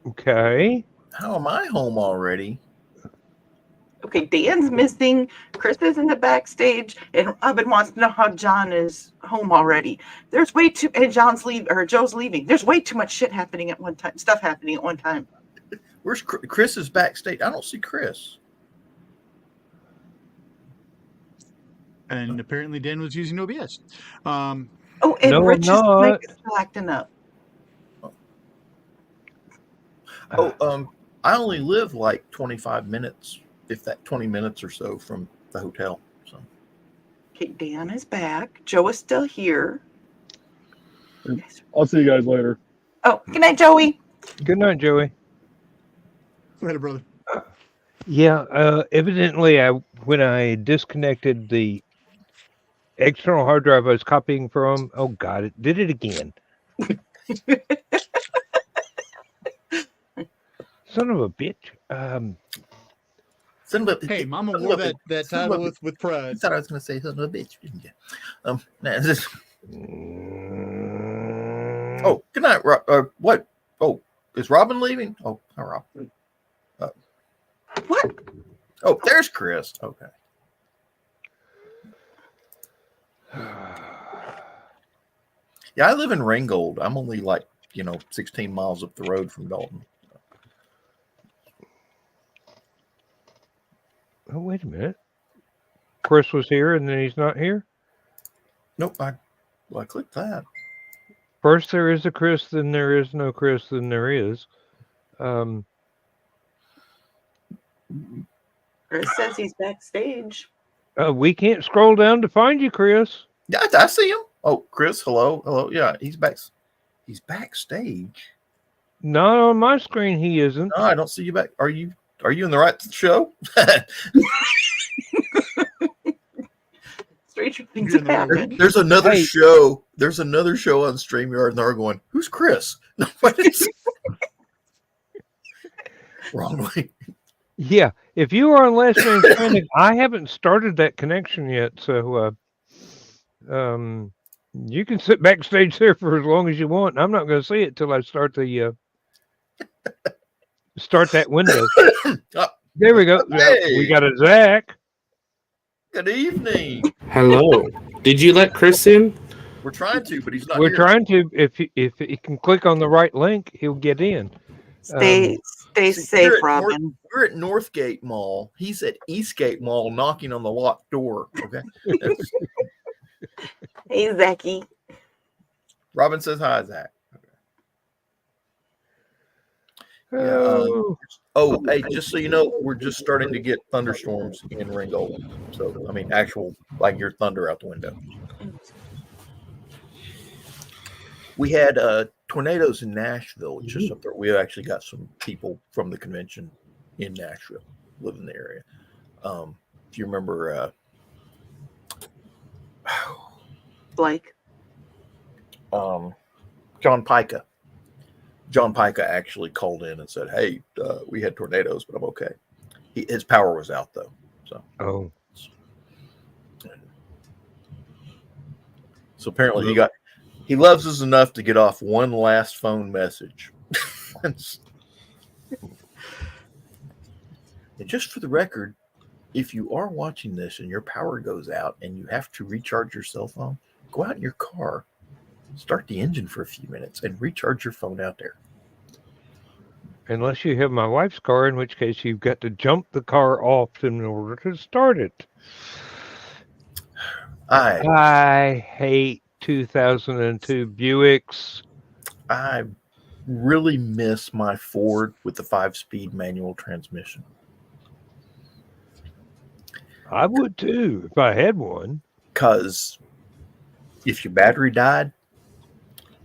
Okay. how am I home already? Okay, Dan's missing. Chris is in the backstage, and Robin wants to know how John is home already. There's way too, and Joe's leaving. There's way too much shit happening at one time. Stuff happening at one time. Where's Chris? Is backstage. I don't see Chris. And apparently Dan was using OBS. Oh, and No, I'm Rich's not. mic is still acting up. I only live like 25 minutes, if that 20 minutes or so from the hotel. So Okay, Dan is back. Joe is still here. I'll see you guys later. Oh, good night, Joey. Good night, Joey. Later, brother. Yeah. Evidently, when I disconnected the external hard drive I was copying from. Oh God, it did it again. Son of a bitch. son of a Hey, Mama wore that title with pride. I thought I was going to say son of a bitch, didn't you? Oh, good night, Rob. What? Oh, is Robin leaving? Oh, hi, Rob. What? Oh, there's Chris. Okay. Yeah, I live in Ringgold. I'm only 16 miles up the road from Dalton. Oh, wait a minute. Chris was here and then he's not here? Nope. I clicked that. First there is a Chris, then there is no Chris, then there is. Chris says he's backstage. We can't scroll down to find you, Chris. Yeah, I see him. Oh, Chris, hello. Yeah, he's back. He's backstage. Not on my screen, he isn't. No, I don't see you back. Are you in the right show? Stranger things have happened. There's another show. There's another show on StreamYard, and they're going, "Who's Chris?" No, wrong way. Yeah, if you are on Last Man Standing, I haven't started that connection yet, so you can sit backstage there for as long as you want. I'm not going to see it till I start the start that window. There we go. Hey. We got a Zach. Good evening. Hello. Did you let Chris in? We're trying to, but he's not We're here. trying to. If he can click on the right link, he'll get in. Stay See, safe, Robin. We're at Northgate Mall. He's at Eastgate Mall knocking on the locked door. Okay. Hey, Zachy. Robin says hi, Zach. Yeah. Oh, Hey, just so you know, we're just starting to get thunderstorms in Ringgold. So, I mean, actual, like your thunder out the window. We had tornadoes in Nashville. Just up there. We actually got some people from the convention in Nashville live in the area. If you remember, Blake. John Pica. John Pica actually called in and said, "Hey, we had tornadoes, but I'm okay." His power was out though, so. So apparently he loves us enough to get off one last phone message. And just for the record, if you are watching this and your power goes out and you have to recharge your cell phone, go out in your car, start the engine for a few minutes, and recharge your phone out there. Unless you have my wife's car, in which case you've got to jump the car off in order to start it. I hate 2002 Buicks. I really miss my Ford with the 5-speed manual transmission. I would too if I had one. Because if your battery died,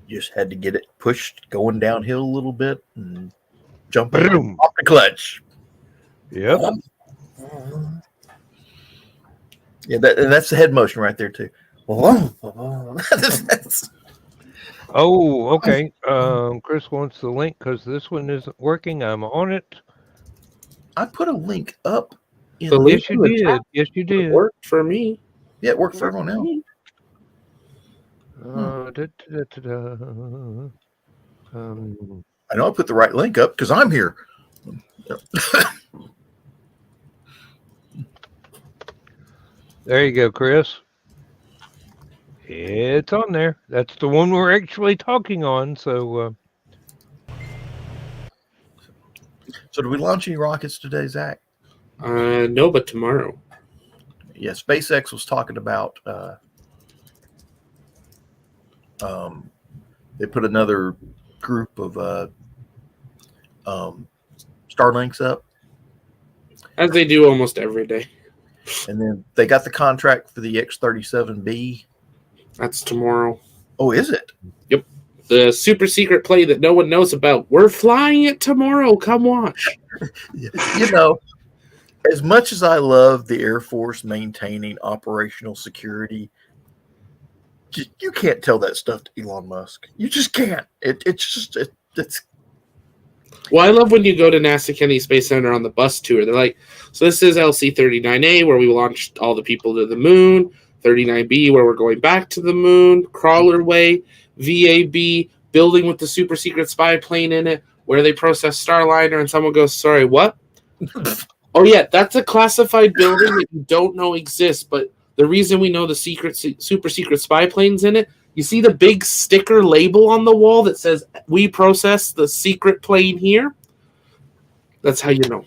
you just had to get it pushed going downhill a little bit and jump off the clutch. Yep. Yeah, that's the head motion right there too. Oh, okay. Chris wants the link because this one isn't working. I'm on it. I put a link up. Yes, you did. Yes, you did. It worked for me. Yeah, it worked for everyone else. I know I put the right link up because I'm here. There you go, Chris. It's on there. That's the one we're actually talking on. So do we launch any rockets today, Zach? No, but tomorrow. Yeah, SpaceX was talking about they put another group of Starlinks up. As they do almost every day. And then they got the contract for the X-37B. That's tomorrow. Oh, is it? Yep. The super secret plane that no one knows about. We're flying it tomorrow. Come watch. You know, as much as I love the Air Force maintaining operational security, you can't tell that stuff to Elon Musk. You just can't. It's. Well, I love when you go to NASA Kennedy Space Center on the bus tour. They're like, so this is LC-39A, where we launched all the people to the moon. 39B, where we're going back to the moon. Crawler Way. VAB, building with the super secret spy plane in it, where they process Starliner, and someone goes, sorry, what? Oh, yeah, that's a classified building that you don't know exists, but the reason we know the super secret spy plane's in it, you see the big sticker label on the wall that says, we process the secret plane here? That's how you know.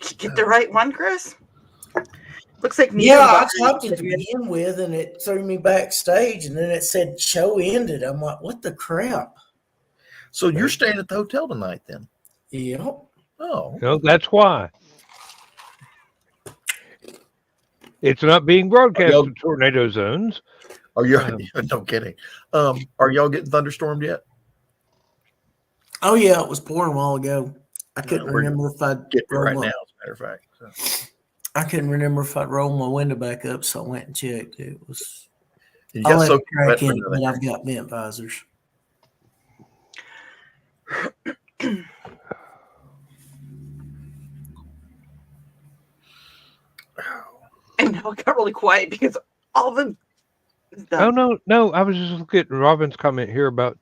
Did you get the right one, Chris? Looks like me. Yeah, I typed it to begin with, and it threw me backstage, and then it said show ended. I'm like, what the crap? So you're staying at the hotel tonight, then? Yep. Oh, no, that's why. It's not being broadcast to tornado zones. Are you? No kidding. Are y'all getting thunderstormed yet? Oh yeah, it was pouring a while ago. I couldn't remember if I'd get right now. As a matter of fact, so. I couldn't remember if I'd rolled my window back up, so I went and checked. It was. I'll let it crack in, but I've got vent visors. And now it got really quiet because all the. Oh no! I was just looking at Robin's comment here about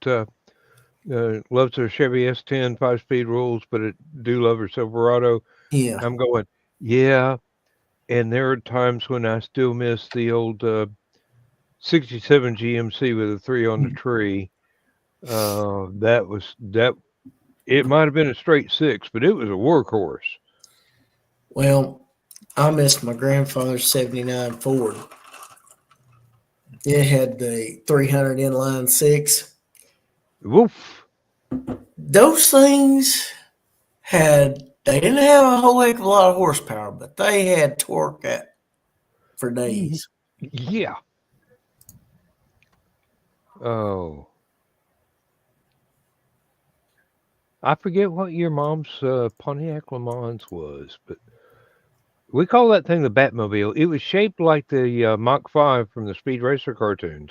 loves her Chevy S10 5-speed rules, but it do love her Silverado. Yeah, I'm going. Yeah, and there are times when I still miss the old '67 GMC with a 3 on the tree. That. It might have been a straight 6, but it was a workhorse. Well, I missed my grandfather's 79 Ford. It had the 300 inline 6. Woof. Those things they didn't have a whole heck of a lot of horsepower, but they had torque for days. Yeah. Oh. I forget what your mom's Pontiac Le Mans was, but we call that thing the Batmobile. It was shaped like the Mach 5 from the Speed Racer cartoons,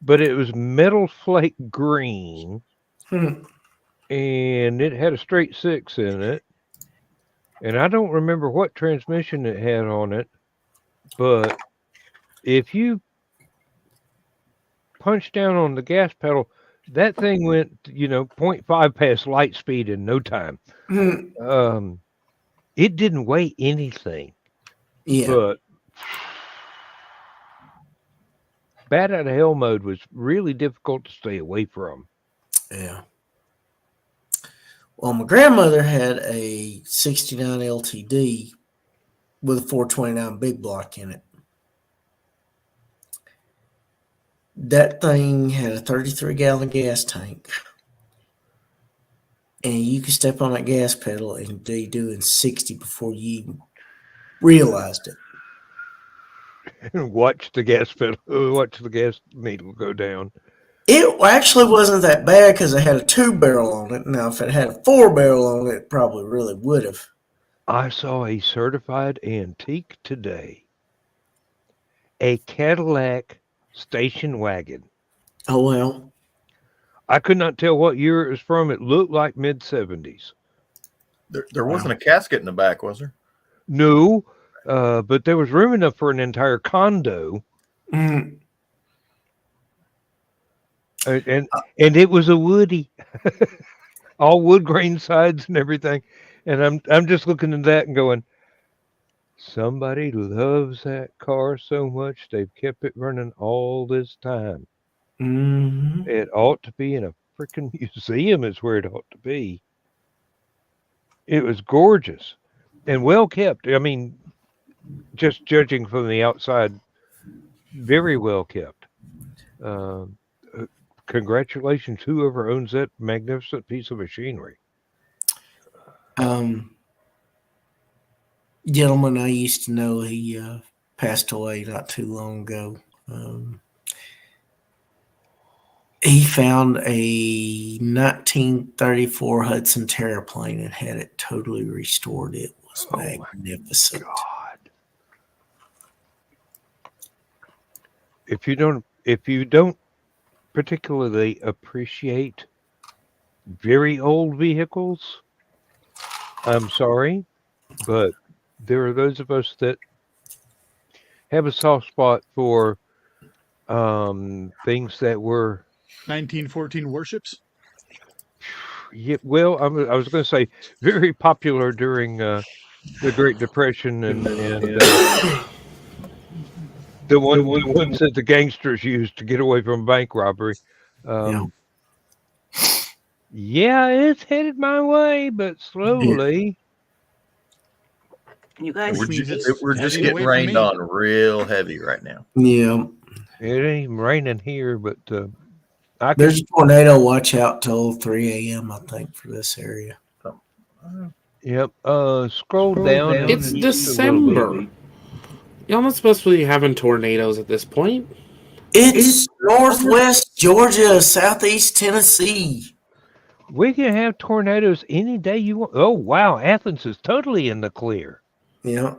but it was metal flake green, and it had a straight 6 in it. And I don't remember what transmission it had on it, but if you punch down on the gas pedal, that thing went, 0.5 past light speed in no time. It didn't weigh anything. Yeah. But Bat Out of Hell mode was really difficult to stay away from. Yeah. Well, my grandmother had a 69 LTD with a 429 big block in it. That thing had a 33-gallon gas tank. And you could step on that gas pedal and be doing 60 before you even realized it. And watch the gas needle go down. It actually wasn't that bad because it had a 2-barrel on it. Now, if it had a 4-barrel on it, it probably really would have. I saw a certified antique today. A Cadillac station wagon. Oh, well. I could not tell what year it was from. It looked like mid-'70s. There wasn't a casket in the back, was there? No, but there was room enough for an entire condo. Mm. And it was a Woody, all wood grain sides and everything. And I'm just looking at that and going, somebody loves that car so much they've kept it running all this time. Mm-hmm. It ought to be in a freaking museum is where it ought to be. It was gorgeous and well kept. I mean, just judging from the outside, very well kept. Congratulations, whoever owns that magnificent piece of machinery. Gentleman I used to know, he passed away not too long ago. He found a 1934 Hudson Terraplane and had it totally restored. It was magnificent. God. If you don't particularly appreciate very old vehicles, I'm sorry, but there are those of us that have a soft spot for things that were 1914 warships. Yeah, well, I was going to say very popular during the Great Depression and the ones that the gangsters used to get away from bank robbery. Yeah, it's headed my way, but slowly. You guys, We're just heading getting away from rained me. on real heavy right now. Yeah. It ain't even raining here, but There's a tornado watch out till 3 a.m., I think, for this area. Yep. Scroll down. It's just a little December. bit. Y'all not supposed to be having tornadoes at this point. It's northwest Georgia, southeast Tennessee. We can have tornadoes any day you want. Oh, wow. Athens is totally in the clear. Yeah.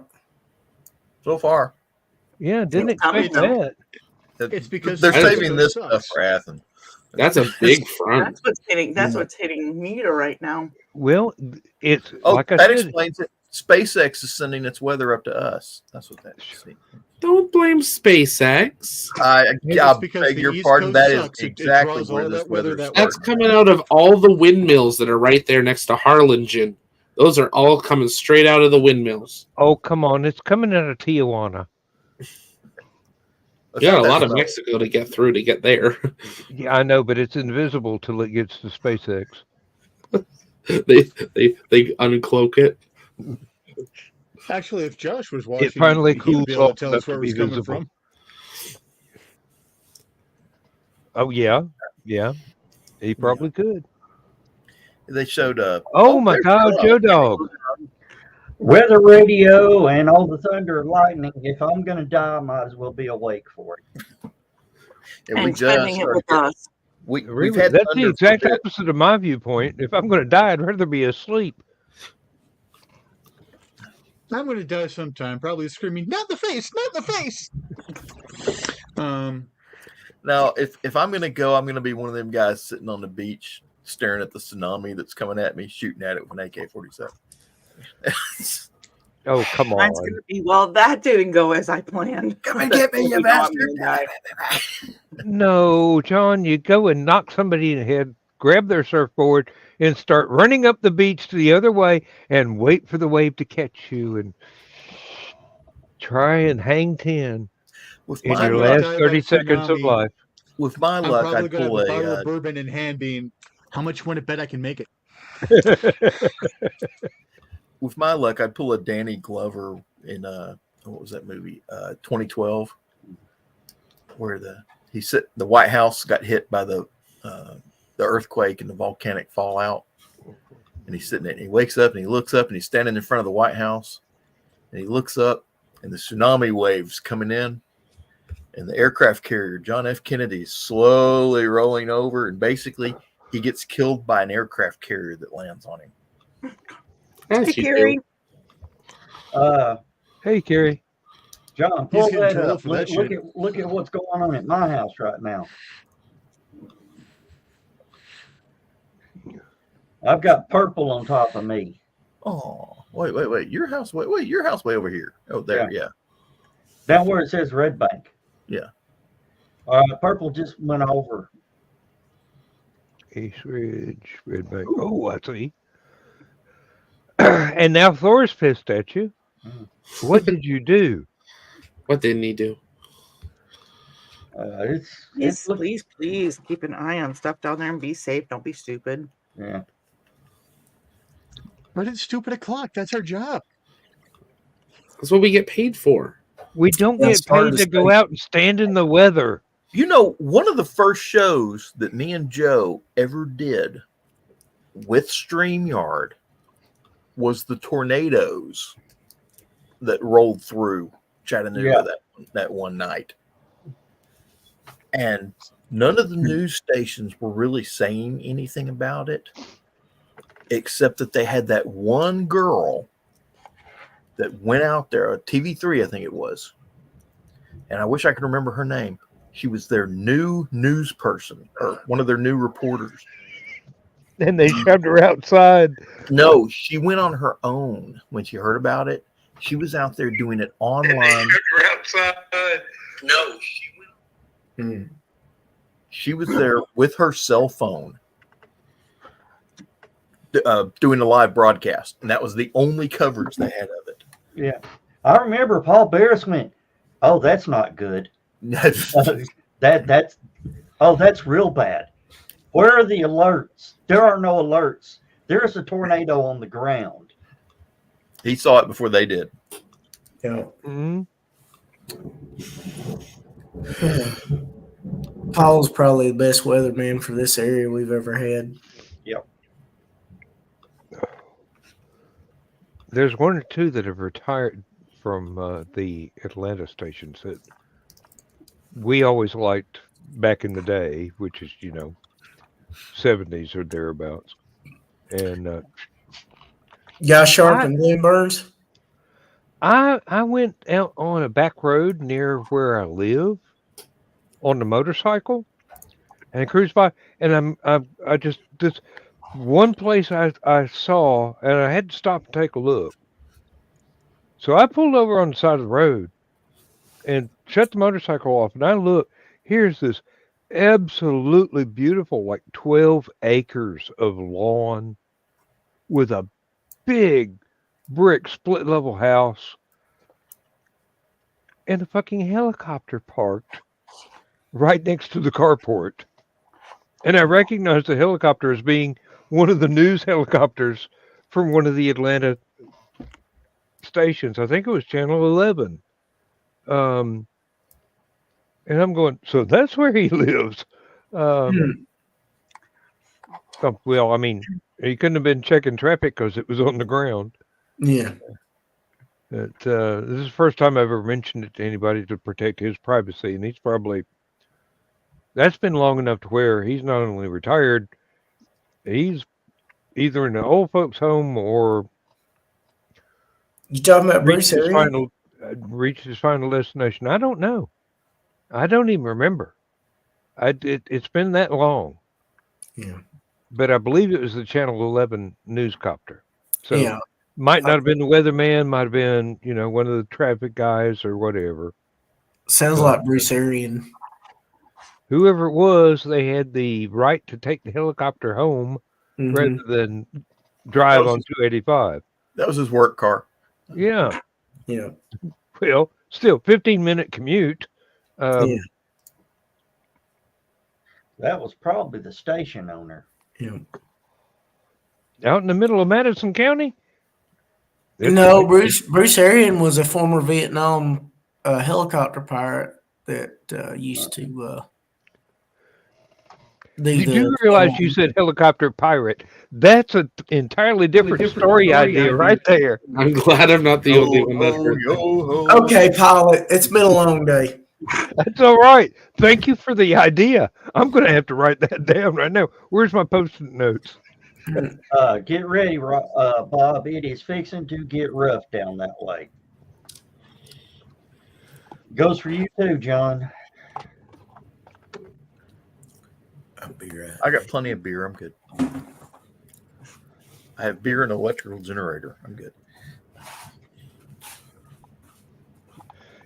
So far, Yeah, didn't expect Coming that. It's because they're Athens saving this sucks. stuff for Athens. That's a big front. that's what's hitting me right now. Well, it's Oh, like I that said. explains it. SpaceX is sending its weather up to us. That's what that is. Don't blame SpaceX. I It's because beg the your East pardon. Coast That is sucks. It exactly draws where all this that weather weather that That's started. coming out of all the windmills that are right there next to Harlingen. Those are all coming straight out of the windmills. Oh, come on. It's coming out of Tijuana. It's You got not a that lot of slow. Mexico to get through to get there. Yeah, I know, but it's invisible till it gets to SpaceX. they uncloak it. Actually, if Josh was It watching, finally he would cools be able to off tell enough us where to it be was coming visible. from. Oh yeah, yeah. He probably could. They showed Oh my there's God, Joe Dog. Weather radio and all the thunder and lightning. If I'm going to die, I might as well be awake for it. and we And spending just it with started. us. We've Really, had that's the thunder for a exact bit. opposite of my viewpoint. If I'm going to die, I'd rather be asleep. I'm going to die sometime, probably screaming, "Not in the face! Not in the face!" Now, if I'm going to go, I'm going to be one of them guys sitting on the beach staring at the tsunami that's coming at me, shooting at it with an AK-47. Oh, come Mine's on. going to be, well, that didn't go as I planned. Come and get me, you I'm bastard! gonna die. No, John, you go and knock somebody in the head, grab their surfboard, and start running up the beach to the other way and wait for the wave to catch you and try and hang 10 With in my your luck, last die by 30 seconds of tsunami. life. with my I'm luck, probably I'd going to pull have a bottle a of bourbon in hand, being, "How much you want to bet I can make it?" with my luck, I'd pull a Danny Glover in what was that movie? 2012, where the White House got hit by the earthquake and the volcanic fallout, and he's sitting there. And he wakes up and he looks up and he's standing in front of the White House, and he looks up and the tsunami waves coming in, and the aircraft carrier John F. Kennedy is slowly rolling over, and basically he gets killed by an aircraft carrier that lands on him. As Hey, you Carrie. Hey, Carrie. John, He's pull getting that too old up. for that shit. Look at what's going on at my house right now. I've got purple on top of me. Oh, wait! Your house, your house way over here. Oh, there, yeah. Down where it says Red Bank. Yeah. Purple just went over. East Ridge, Red Bank. Oh, I see. And now Thor's pissed at you. What did you do? What didn't he do? Please keep an eye on stuff down there and be safe. Don't be stupid. Yeah. But it's stupid o'clock. That's our job. That's what we get paid for. We don't That's get hard paid to to go say. out and stand in the weather. You know, one of the first shows that me and Joe ever did with StreamYard was the tornadoes that rolled through Chattanooga that one night. And none of the news stations were really saying anything about it, except that they had that one girl that went out there, TV3, I think it was. And I wish I could remember her name. She was their new news person, or one of their new reporters. And they shoved her outside. No, she went on her own when she heard about it. She was out there doing it online. No, she was there with her cell phone doing a live broadcast, and that was the only coverage they had of it. Yeah. I remember Paul Barris went, "Oh, that's not good. That's real bad. Where are the alerts? There are no alerts. There's a tornado on the ground." He saw it before they did. Yeah. Mhm. Paul's probably the best weatherman for this area we've ever had. There's one or two that have retired from the Atlanta stations that we always liked back in the day, which is, 70s or thereabouts. And Guy Sharp and Glenn Burns. I went out on a back road near where I live on the motorcycle and I cruised by, and I just this one place I saw, and I had to stop and take a look. So I pulled over on the side of the road and shut the motorcycle off, and I look. Here's this absolutely beautiful, like 12 acres of lawn with a big brick split level house. and a fucking helicopter parked right next to the carport. And I recognized the helicopter as being one of the news helicopters from one of the Atlanta stations. I think it was Channel 11. And I'm going, so that's where he lives. Well, I mean, he couldn't have been checking traffic because it was on the ground. Yeah. This is the first time I've ever mentioned it to anybody to protect his privacy, and that's been long enough to where he's not only retired, he's either in an old folks' home or You talking about Bruce Arian? reached his final destination. I don't know. I don't even remember. It's been that long. Yeah. But I believe it was the Channel 11 newscopter. So Yeah. might not have been the weatherman, might have been, one of the traffic guys or whatever. Sounds like Bruce Arian. Whoever it was, they had the right to take the helicopter home rather than drive on 285. That was his work car. Yeah. Yeah. Well, still 15-minute commute. Yeah. That was probably the station owner. Yeah. Out in the middle of Madison County? No, Bruce Arian was a former Vietnam helicopter pilot that used to do Did you realize you said helicopter pirate? That's an entirely different story idea right there. I'm glad I'm not the only one that heard that. Okay, pilot. It's been a long day. That's all right. Thank you for the idea. I'm going to have to write that down right now. Where's my post-it notes? Get ready, Bob. It is fixing to get rough down that way. Goes for you too, John. I'll be right. I got plenty of beer. I'm good. I have beer and an electrical generator. I'm good.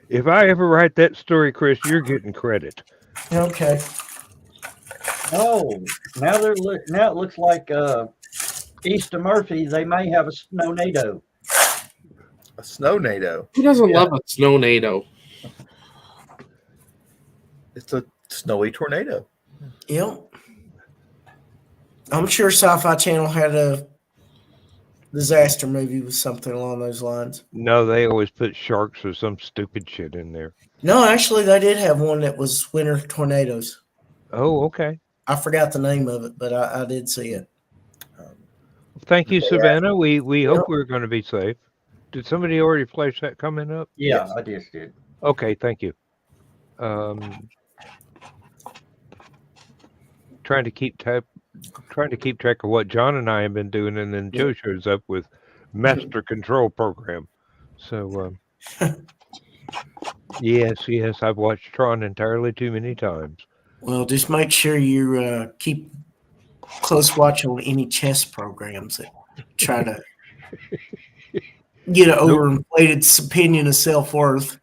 If I ever write that story, Chris, you're getting credit. Okay. Oh, now it looks like east of Murphy, they may have a snow-nado. A snow-nado. Who doesn't love a snow-nado? It's a snowy tornado. Yep. I'm sure Sci-Fi Channel had a disaster movie with something along those lines. No, they always put sharks or some stupid shit in there. No, actually, they did have one that was winter tornadoes. Oh, okay. I forgot the name of it, but I did see it. Thank you, Savannah. We hope we're going to be safe. Did somebody already flash that comment up? Yeah, I just did. Okay, thank you. Trying to keep track of what John and I have been doing, and then Joe shows up with Master Control Program. So, yes, I've watched Tron entirely too many times. Well, just make sure you keep close watch on any chess programs that try to get an overinflated opinion of self-worth.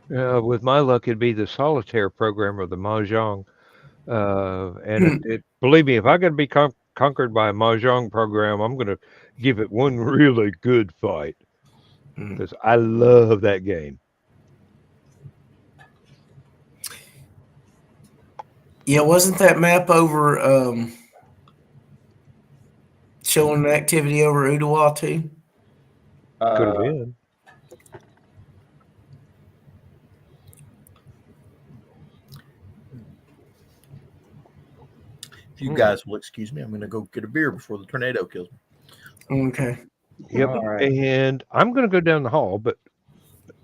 With my luck, it'd be the solitaire program or the mahjong. And believe me, if I got to be conquered by a mahjong program, I'm going to give it one really good fight because I love that game. Yeah, wasn't that map over showing activity over Ottawa too? Could have been. If you guys will excuse me, I'm going to go get a beer before the tornado kills me. Okay. Yep. Right. And I'm going to go down the hall, but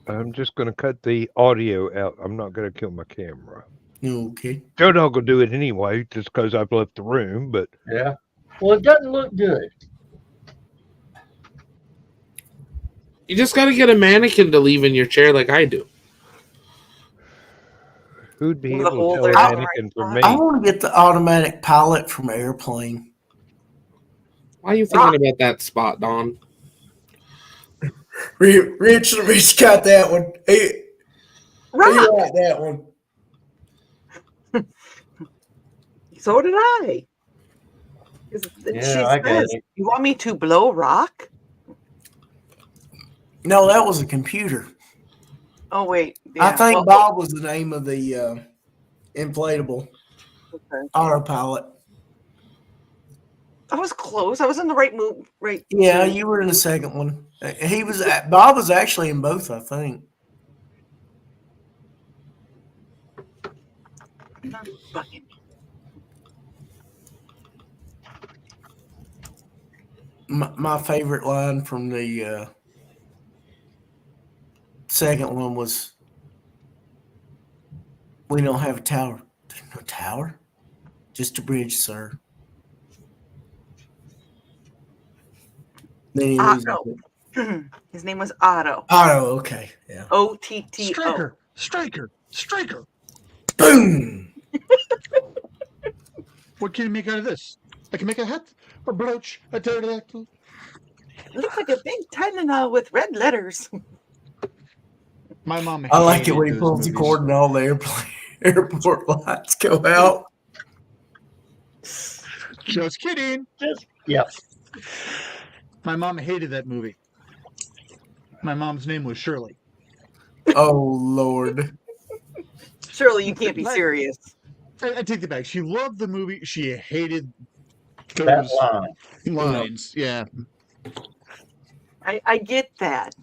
I'm just going to cut the audio out. I'm not going to kill my camera. Okay. Joe Dog will do it anyway, just because I've left the room. But Yeah. Well, it doesn't look good. You just got to get a mannequin to leave in your chair like I do. who'd be The able to whole tell thing. a mannequin from me? I want to get the automatic pilot from Airplane. Why are you thinking about that spot, Don? Rich got that one. He got that one. So did I. Yeah, I get it. You want me to blow rock? No, that was a computer. Oh wait, I yeah. think well, Bob was the name of the inflatable okay. autopilot. I was close. I was in the right move. Right. Yeah, scene. you were in the second one. Bob was actually in both, I think. Bugging. My favorite line from the second one was, "We don't have a tower." There's no tower? Just a bridge, sir. Then he loses Otto. it. His name was Otto. Oh, okay. Yeah. OTTO. Striker. Boom! What can you make out of this? I can make a hat, a brooch, a pterodactyl. Looks like a big Tylenol with red letters. My mom I like it hated when he those pulls the movies. cord and all the airport lights go out. Just kidding. Yeah. My mom hated that movie. My mom's name was Shirley. Oh, Lord. Surely you can't be serious. I take it back. She loved the movie. She hated That those line. lines. Yeah. I get that.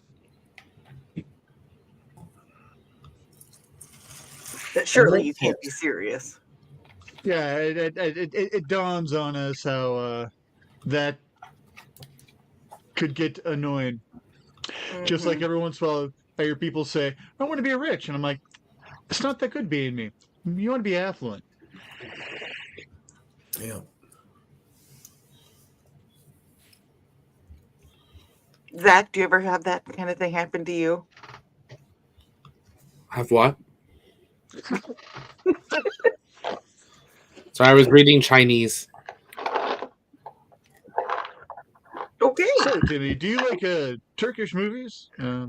That surely you can't be serious. Yeah, it dawns on us how that could get annoying. Just like every once in a while, I hear people say, "I want to be rich," and I'm like, "It's not that good being me. You want to be affluent." Yeah. Zach, do you ever have that kind of thing happen to you? Have what? Sorry, I was reading Chinese. Okay. So, Timmy, do you like Turkish movies? Now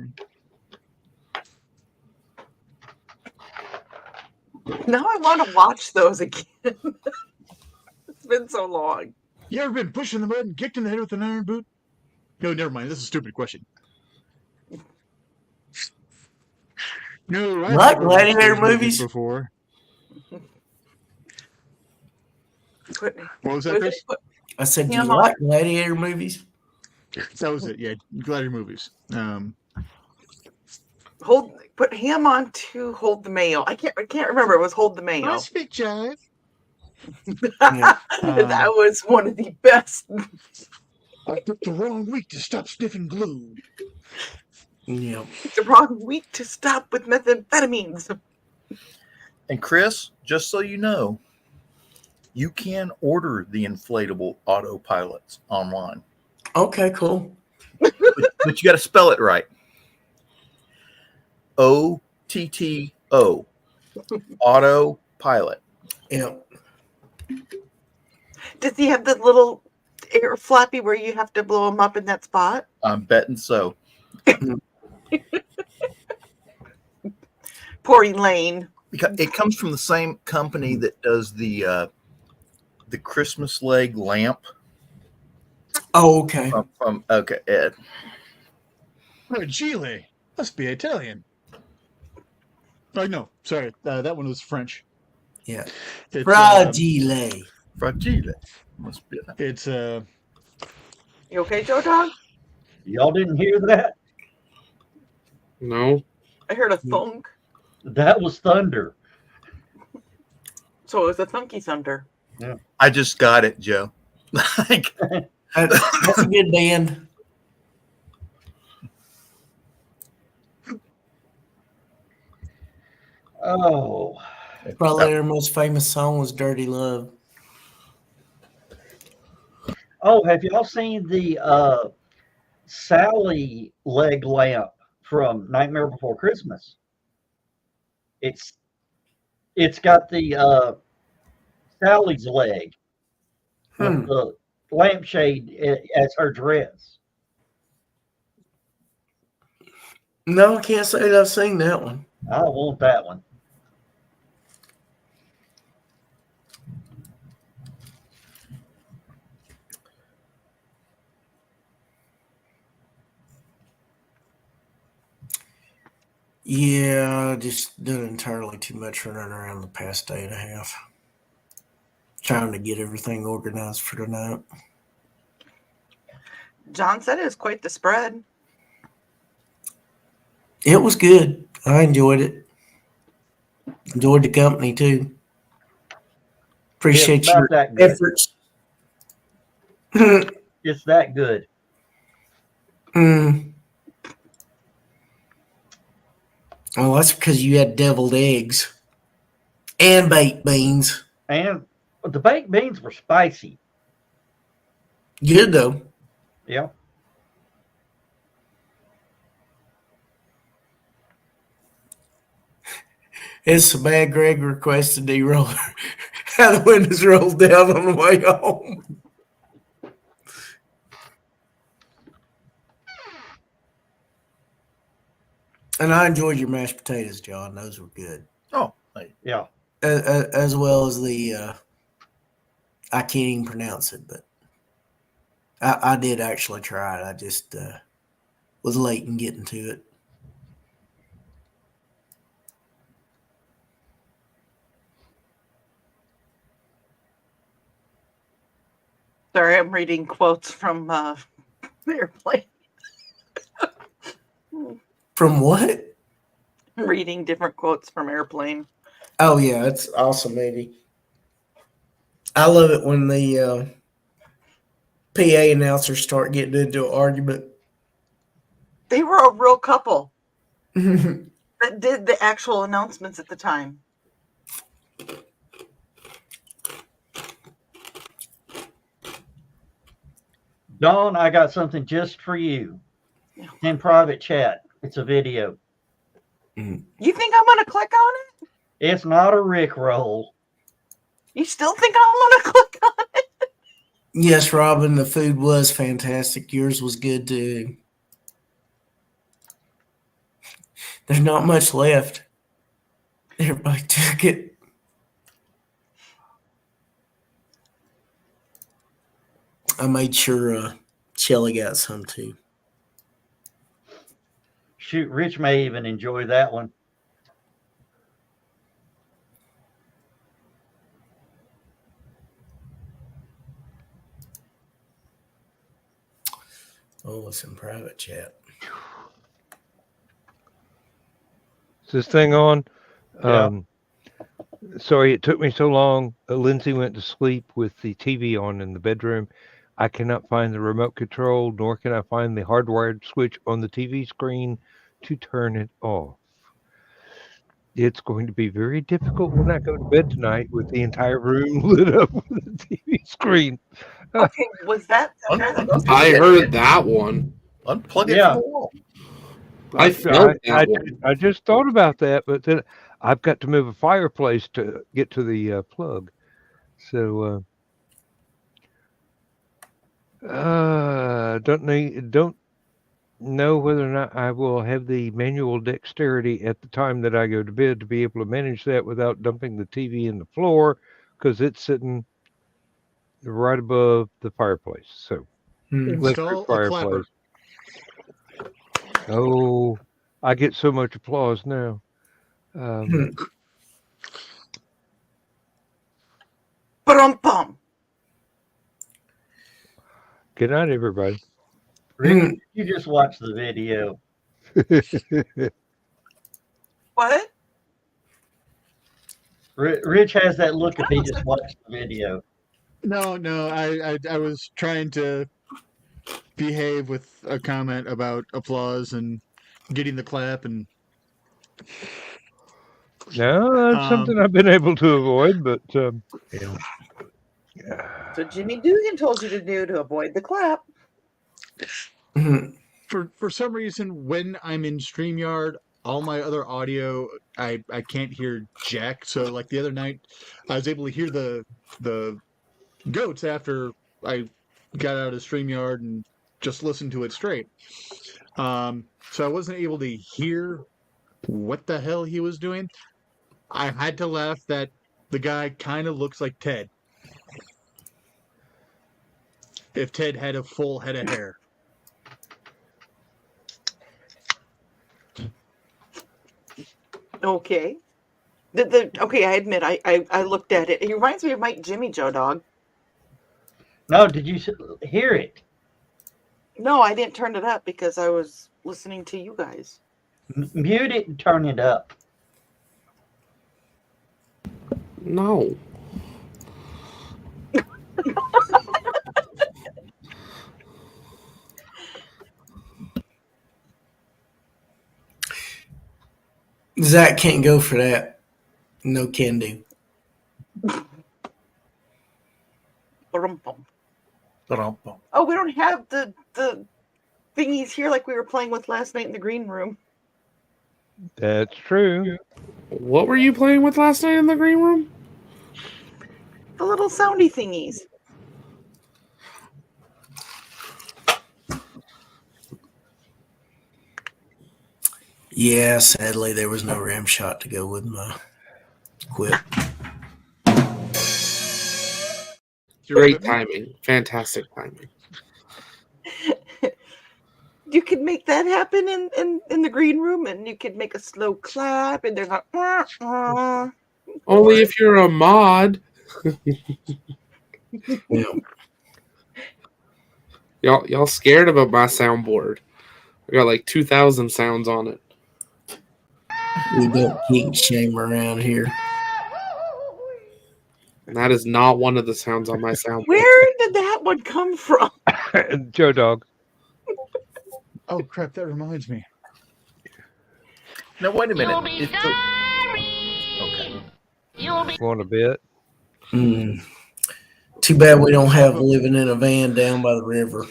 I want to watch those again. It's been so long. You ever been pushed in the mud and kicked in the head with an iron boot? No, never mind. This is a stupid question. No, I've Like never watched gladiator those movies? before. Put, What was that, Chris? put I said, do you him on. like gladiator movies? That was it. Yeah, gladiator movies. Put him on to Hold the Mail. I can't remember. It was Hold the Mail. I speak jive. Yeah. That was one of the best. I took the wrong week to stop sniffing glue. Yeah. It's the wrong week to stop with methamphetamines. And Chris, just so you know, you can order the inflatable autopilots online, Okay, cool. but you got to spell it right. OTTO, autopilot. Yeah. Does he have the little air flappy where you have to blow him up in that spot? I'm betting so. Poor Elaine. Because it comes from the same company that does the Christmas leg lamp. Oh, okay. From okay, Ed. Oh, Chile. Must be Italian. Oh, no. Sorry. That one was French. Yeah. It's, Fragile. Fragile. Must be. It's You okay, Joe Dog? Y'all didn't hear that? No. I heard a thunk. That was thunder. So it was a thunky thunder. I just got it, Joe. Like, That's a good band. Oh, Probably their most famous song was Dirty Love. oh, have y'all seen the Sally leg lamp from Nightmare Before Christmas? It's got the Sally's leg with the lampshade as her dress. No, I can't say that I've seen that one. I want that one. Yeah, just done entirely too much running around the past day and a half. Trying to get everything organized for tonight. John said it was quite the spread. It was good. I enjoyed it. Enjoyed the company too. Appreciate It's about your that good. efforts. It's that good. Mm. Well, that's because you had deviled eggs and baked beans. And the baked beans were spicy. Good though. Yeah. It's so bad Greg requested the roll have the windows rolled down on the way home. And I enjoyed your mashed potatoes, John. Those were good. Oh, Yeah. As well as the I can't even pronounce it, but I did actually try it. I just was late in getting to it. Sorry, I'm reading quotes from Airplane. From what? I'm reading different quotes from Airplane. Oh yeah, it's awesome, baby. I love it when the PA announcers start getting into an argument. They were a real couple that did the actual announcements at the time. Dawn, I got something just for you. In private chat. It's a video. You think I'm going to click on it? It's not a Rickroll. You still think I'm going to click on it? Yes, Robin, the food was fantastic. Yours was good too. There's not much left. Everybody took it. I made sure Shelly got some too. Shoot, Rich may even enjoy that one. Oh, it's in private chat. Is this thing on? Yeah. Sorry, it took me so long. Lindsay went to sleep with the TV on in the bedroom. I cannot find the remote control, nor can I find the hardwired switch on the TV screen to turn it off. It's going to be very difficult when I go to bed tonight with the entire room lit up with the TV screen. Okay, was that? I heard that one. Unplug it Yeah. from the wall. I felt that one. I just thought about that, but then I've got to move a fireplace to get to the plug. So don't know whether or not I will have the manual dexterity at the time that I go to bed to be able to manage that without dumping the TV in the floor, because it's sitting right above the fireplace. So Install a clapper. Oh, I get so much applause now. Bum. Good night, everybody. Rick, you just watched the video. What? Rich has that look if he just watched the video. No, I was trying to behave with a comment about applause and getting the clap, and No, that's something I've been able to avoid, but So Jimmy Dugan told you to do to avoid the clap. for some reason, when I'm in StreamYard, all my other audio, I can't hear jack. So like the other night, I was able to hear the goats after I got out of StreamYard and just listened to it straight. So I wasn't able to hear what the hell he was doing. I had to laugh that the guy kind of looks like Ted. If Ted had a full head of hair. Okay. Okay, I admit I looked at it. It reminds me of Mike Jimmy Joe Dog. No, did you hear it? No, I didn't turn it up because I was listening to you guys. Mute it and turn it up. No. Zach can't go for that. No can do. Ba-dum-bum. Ba-dum-bum. Oh, we don't have the thingies here like we were playing with last night in the green room. That's true. What were you playing with last night in the green room? The little soundy thingies. Yeah, sadly, there was no ram shot to go with my whip. Great timing. Fantastic timing. You could make that happen in the green room, and you could make a slow clap, and there's a. Only if you're a mod. Yeah. Y'all scared about my soundboard. I got like 2,000 sounds on it. We don't kink shame around here. And that is not one of the sounds on my soundboard. Where did that one come from? Joe Dog. Oh crap! That reminds me. Now wait a minute. Want a bit? Too bad we don't have living in a van down by the river.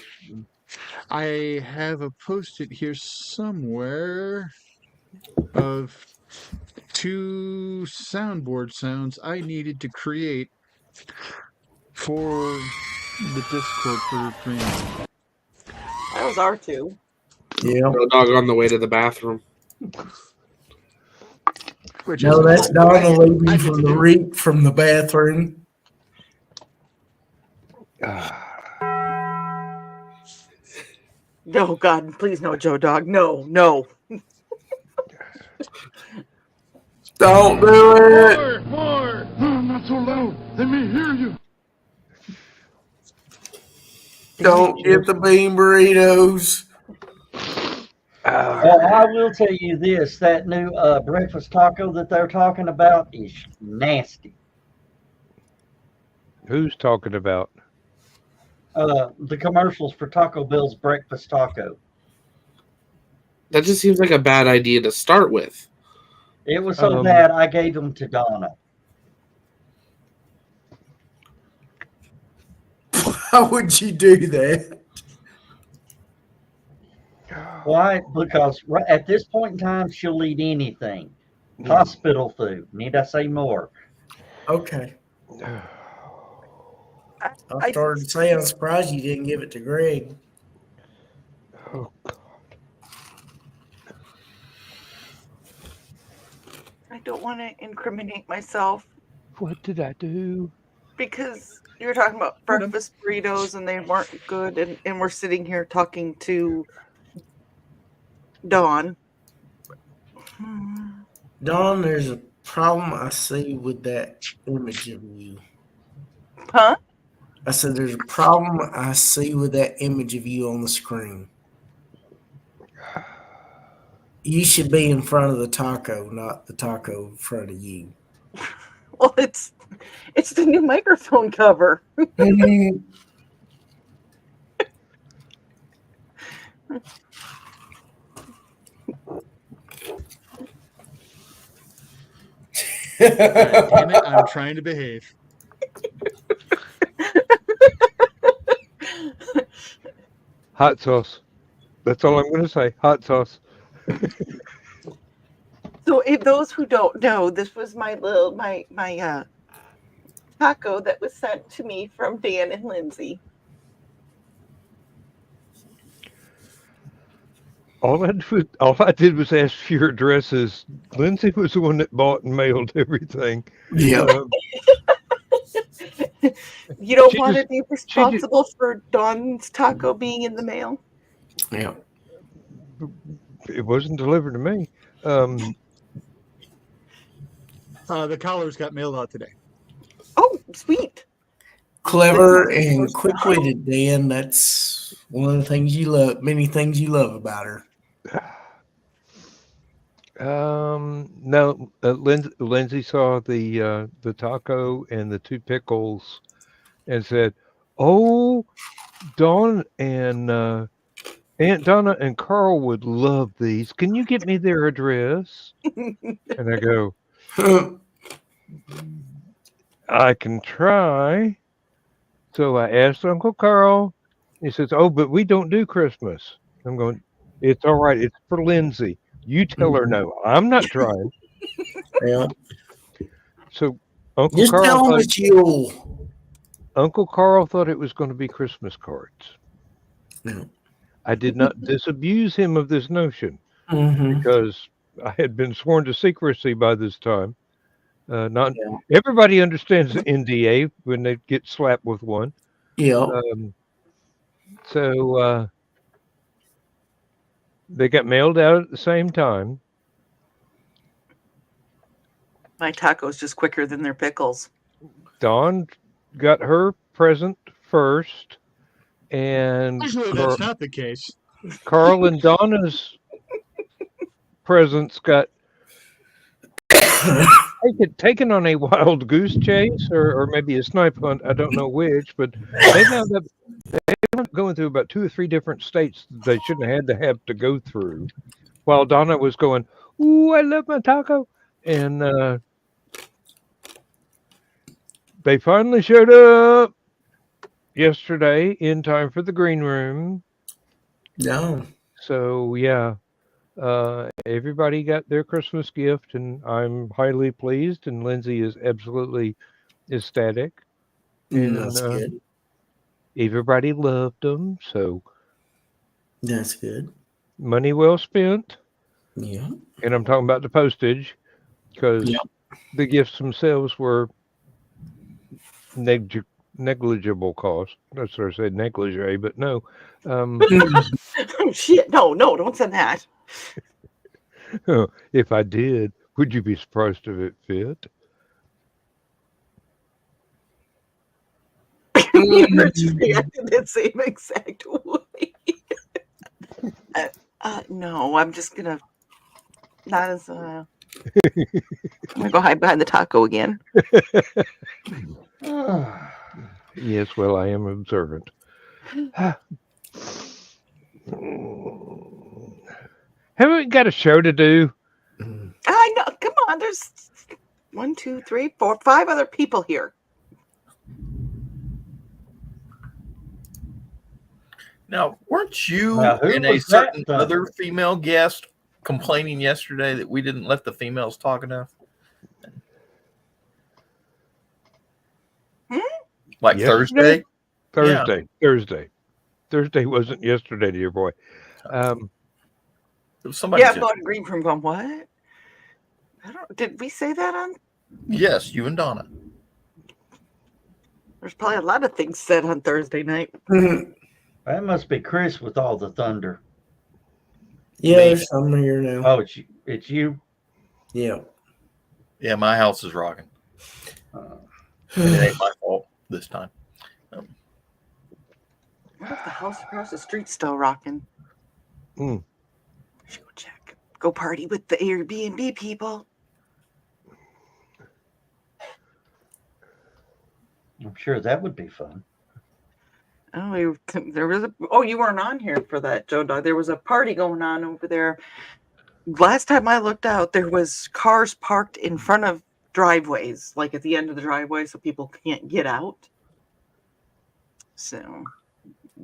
I have a post-it here somewhere of 2 soundboard sounds I needed to create for the Discord for streaming. That was R2. Yeah. No dog on the way to the bathroom. Which No, is that's Donna leaving I get from to the do. reek from the bathroom. No, God, please no, Joe Dog. No. Don't do it. More! No, not so loud. Let me hear you. Don't get the bean burritos. Well, I will tell you this: that new breakfast taco that they're talking about is nasty. Who's talking about? The commercials for Taco Bell's breakfast taco. That just seems like a bad idea to start with. It was so bad I gave them to Donna. How would you do that? Why? Because at this point in time, she'll eat anything. Hospital food. Need I say more? Okay. I started to say I'm surprised you didn't give it to Greg. Oh, God. I don't want to incriminate myself What did I do? because you were talking about breakfast burritos and they weren't good, and we're sitting here talking to Dawn. Don, there's a problem I see with that image of you. Huh? I said there's a problem I see with that image of you on the screen. You should be in front of the taco, not the taco in front of you. Well, it's the new microphone cover. Damn it! I'm trying to behave. Hot sauce. That's all I'm going to say. Hot sauce. So, if those who don't know, this was my taco that was sent to me from Dan and Lindsay. All I did was ask for your addresses. Lindsay was the one that bought and mailed everything. Yeah. You don't She want to just- be responsible for Dawn's taco being in the mail? Yeah. It wasn't delivered to me. The collars got mailed out today. Oh, sweet. Clever and quick-witted, Dan. That's one of the things you love. Many things you love about her. No, Lindsay saw the taco and the 2 pickles and said, "Oh, Dawn and Aunt Donna and Carl would love these. Can you get me their address?" And I go, "I can try." So I asked Uncle Carl. He says, "Oh, but we don't do Christmas." I'm going, "It's all right. It's for Lindsay. You tell her no. I'm not trying." Yeah. So Uncle Just Carl tell them thought, it's you. Uncle Carl thought it was going to be Christmas cards. Yeah. I did not disabuse him of this notion Mm-hmm. because I had been sworn to secrecy by this time. Not Yeah. everybody understands the NDA when they get slapped with one. Yeah. So they got mailed out at the same time. My taco's just quicker than their pickles. Dawn got her present first, and Usually that's not the case. Carl and Donna's presents got taken on a wild goose chase or maybe a snipe hunt. I don't know which, but they wound up going through about 2 or 3 different states that they shouldn't have had to go through, while Donna was going, "Ooh, I love my taco," and they finally showed up yesterday in time for the green room. No. So yeah, everybody got their Christmas gift, and I'm highly pleased. And Lindsay is absolutely ecstatic. And That's good. everybody loved them. So That's good. money well spent. Yeah. And I'm talking about the postage because the gifts themselves were negligible cost. That's what I said, negligee, but no. Oh, shit. No, don't say that. If I did, would you be surprised if it fit? Rich reacted the same exact way. No, I'm just gonna not as I'm gonna go hide behind the taco again. Yes, well, I am observant. Haven't we got a show to do? I know. Come on, there's 1, 2, 3, 4, 5 other people here. Now, weren't you Now, who and a was that certain thunder? other female guest complaining yesterday that we didn't let the females talk enough? Like Yesterday? Thursday? Thursday wasn't yesterday, dear boy. Somebody Yeah, I'm said, going to green room. Going what? Did we say that on? yes, you and Donna. There's probably a lot of things said on Thursday night. That must be Chris with all the thunder. Yeah, there's some here now. Oh, it's you. Yeah. Yeah, my house is rocking. And it ain't my fault this time. What if the house across the street's still rocking? Mm. I should go check. Go party with the Airbnb people. I'm sure that would be fun. Oh, there was you weren't on here for that, Joe Dog. There was a party going on over there. Last time I looked out, there was cars parked in front of driveways, like at the end of the driveway, so people can't get out. So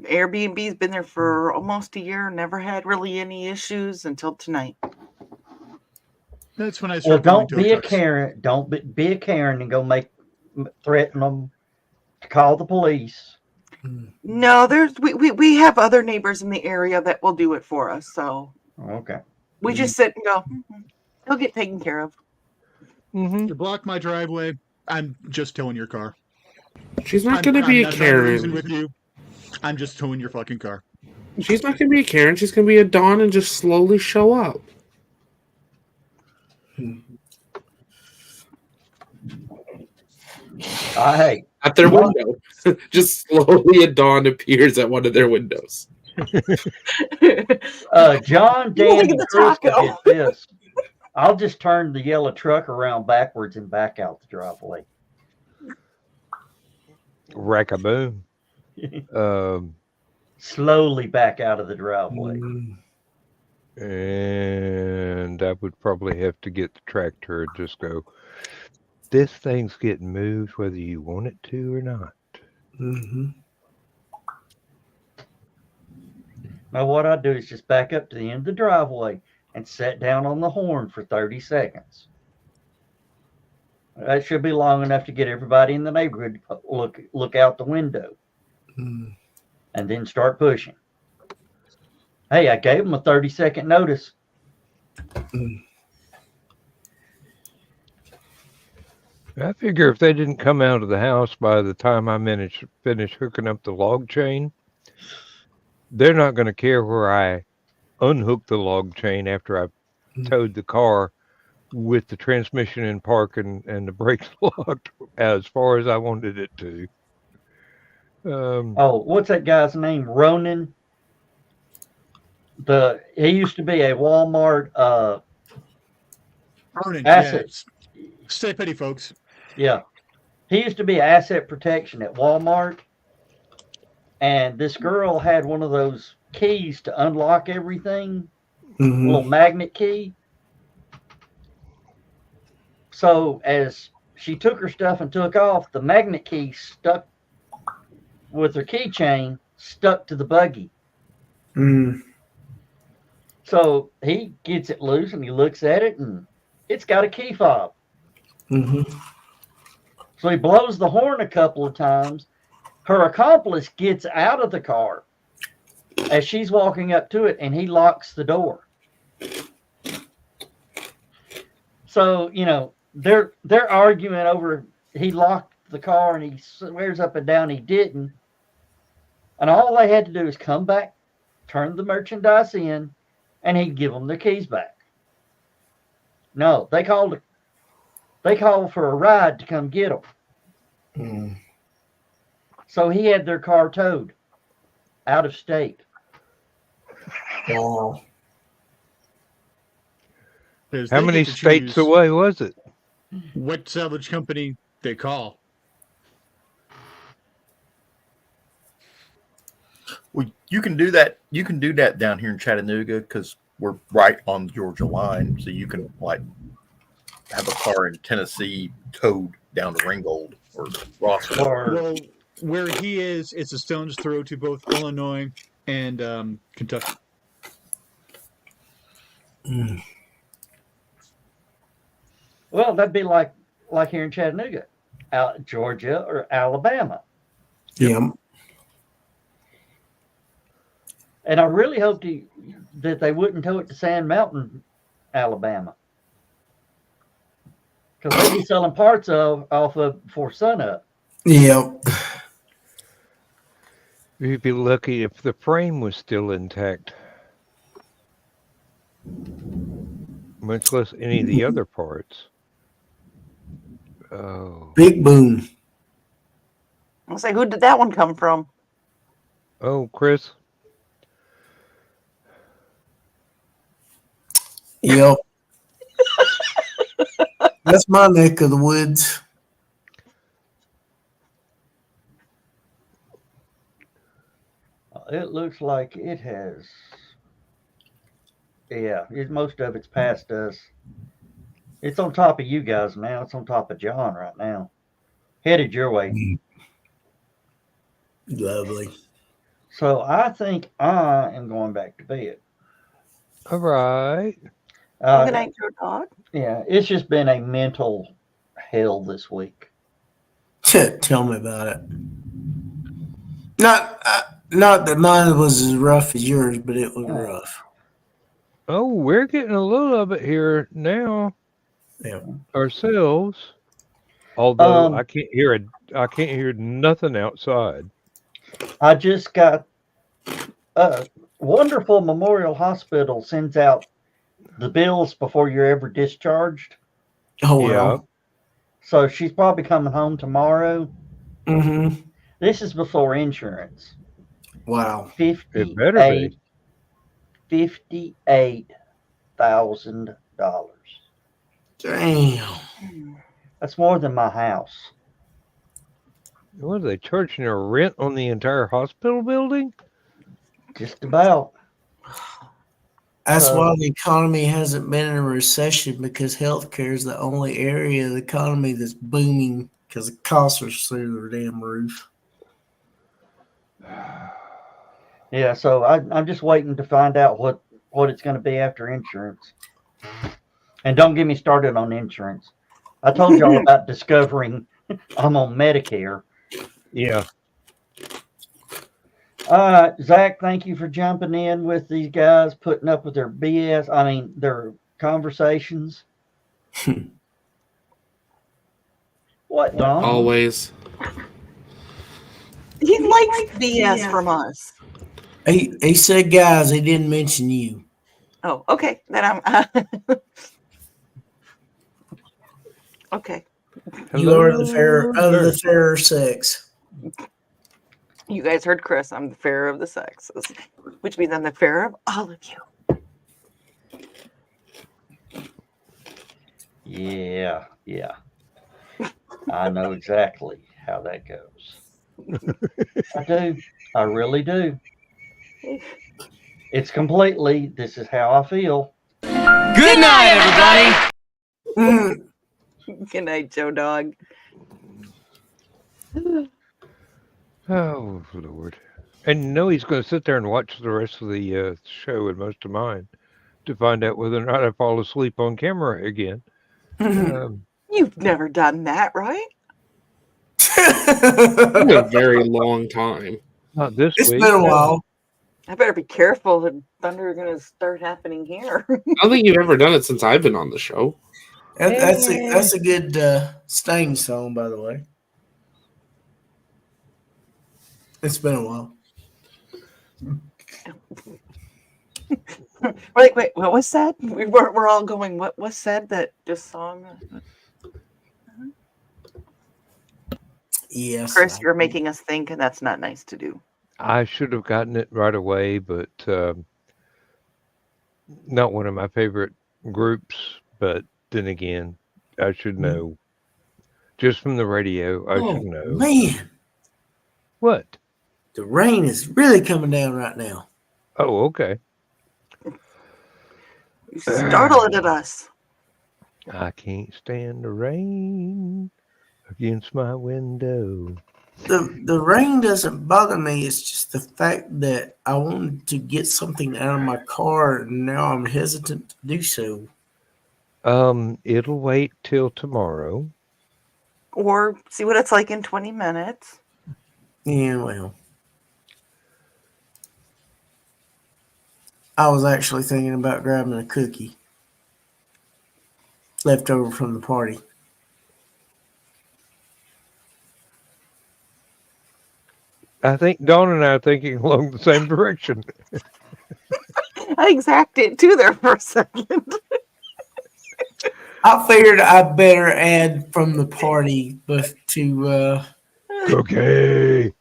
Airbnb's been there for almost a year, never had really any issues until tonight. That's when I Well, started don't going be to a Karen. Don't be a Karen and go threaten them to call the police. No, we have other neighbors in the area that will do it for us. So Okay. we just sit and go, he'll get taken care of. Mm-hmm. You block my driveway, I'm just towing your car. She's not going to be a I'm not trying to reason Karen. with you. I'm just towing your fucking car. She's not going to be a Karen. She's going to be a Dawn and just slowly show up. Hey, at their window. Just slowly a dawn appears at one of their windows. John, You Dan, look at and the Chris taco. did this. I'll just turn the yellow truck around backwards and back out the driveway. Rack-a-boom. Slowly back out of the driveway. And I would probably have to get the tractor and just go, this thing's getting moved whether you want it to or not. Mm-hmm. Now, what I do is just back up to the end of the driveway and set down on the horn for 30 seconds. That should be long enough to get everybody in the neighborhood to look out the window. Mm. And then start pushing. Hey, I gave them a 30-second notice. I figure if they didn't come out of the house by the time I finish hooking up the log chain, they're not going to care where I unhook the log chain after I've towed the car with the transmission in park and the brakes locked as far as I wanted it to. What's that guy's name? Ronan. He used to be a Walmart Ronan, asset. yeah. Stay petty, folks. Yeah. He used to be asset protection at Walmart. And this girl had one of those keys to unlock everything, a little magnet key. So as she took her stuff and took off, the magnet key stuck with her keychain, stuck to the buggy. So he gets it loose and he looks at it and it's got a key fob. So he blows the horn a couple of times. Her accomplice gets out of the car as she's walking up to it and he locks the door. So, they're arguing over he locked the car and he swears up and down he didn't. And all they had to do is come back, turn the merchandise in, and he'd give them their keys back. No, they called for a ride to come get them. So he had their car towed out of state. Wow. How many states away was it? What salvage company they call? Well, you can do that. You can do that down here in Chattanooga because we're right on the Georgia line. So you can have a car in Tennessee towed down to Ringgold or Rossville. Well, where he is, it's a stone's throw to both Illinois and Kentucky. Well, that'd be like here in Chattanooga, Georgia or Alabama. Yeah. And I really hoped that they wouldn't tow it to Sand Mountain, Alabama. Because they'd be selling parts off of before sunup. Yeah. You'd be lucky if the frame was still intact. Much less any of the other parts. Oh. Big boom. I was like, who did that one come from? Oh, Chris. Yep. That's my neck of the woods. It looks like it has. Yeah, most of it's past us. It's on top of you guys now. It's on top of John right now. Headed your way. Lovely. So I think I am going back to bed. All right. Good night, Joe Dog. Yeah, it's just been a mental hell this week. Tell me about it. Not that mine was as rough as yours, but it was rough. Oh, we're getting a little of it here now. Yeah. Ourselves. Although I can't hear nothing outside. I just got Wonderful Memorial Hospital sends out the bills before you're ever discharged. Oh, yeah. So she's probably coming home tomorrow. Mm-hmm. This is before insurance. Wow. It better be. $58,000. Damn. That's more than my house. What are they charging a rent on the entire hospital building? Just about. That's So- why the economy hasn't been in a recession, because healthcare is the only area of the economy that's booming because the costs are through the damn roof. Yeah, so I'm just waiting to find out what it's going to be after insurance. And don't get me started on insurance. I told y'all about discovering I'm on Medicare. Yeah. Zach, thank you for jumping in with these guys, putting up with their BS. I mean, their conversations. What, Don? Always. He likes BS from us. He said, guys, he didn't mention you. Oh, okay. Then I'm okay. You are the fair of the fairer sex. You guys heard Chris. I'm the fairer of the sexes, which means I'm the fairer of all of you. Yeah. I know exactly how that goes. I do. I really do. It's completely, this is how I feel. Good night, everybody. Good night, Joe Dog. Oh, Lord. And he's going to sit there and watch the rest of the show and most of mine to find out whether or not I fall asleep on camera again. You've never done that, right? In a very long time. Not this It's week. been a while. I better be careful. The thunder is going to start happening here. I don't think you've ever done it since I've been on the show. That's a good Stain song, by the way. It's been a while. Wait, what was said? We're all going, what was said that this song? Yes. Chris, you're making us think, and that's not nice to do. I should have gotten it right away, but not one of my favorite groups. But then again, I should know. Just from the radio, I should know. Man, What? the rain is really coming down right now. Oh, okay. You startled at us. I can't stand the rain against my window. The rain doesn't bother me. It's just the fact that I wanted to get something out of my car, and now I'm hesitant to do so. It'll wait till tomorrow. Or see what it's like in 20 minutes. Yeah, well. I was actually thinking about grabbing a cookie left over from the party. I think Dawn and I are thinking along the same direction. I exacted it too there for a second. I figured I better add from the party, but to Okay.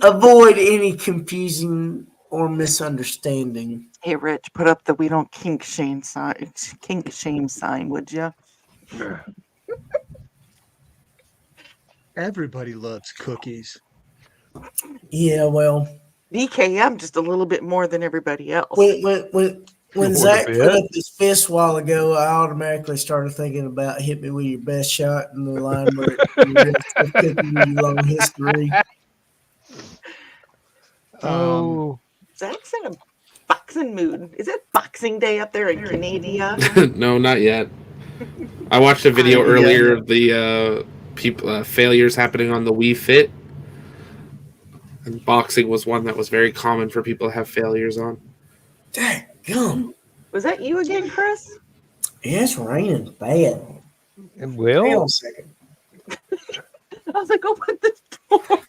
avoid any confusing or misunderstanding. Hey, Rich, put up the "We don't kink shame" sign, would you? Everybody loves cookies. Yeah, well, DK, I'm just a little bit more than everybody else. when a Zach bit. put up his fist a while ago, I automatically started thinking about "Hit Me with Your Best Shot" and the line where it's cooking you long history. Oh, Zach's in a boxing mood. Is it Boxing Day up there in Canada? No, not yet. I watched a video earlier of the people failures happening on the Wii Fit, and boxing was one that was very common for people to have failures on. Damn. Was that you again, Chris? Yeah, it's raining bad. Hang well, on a second. I was like, open this door.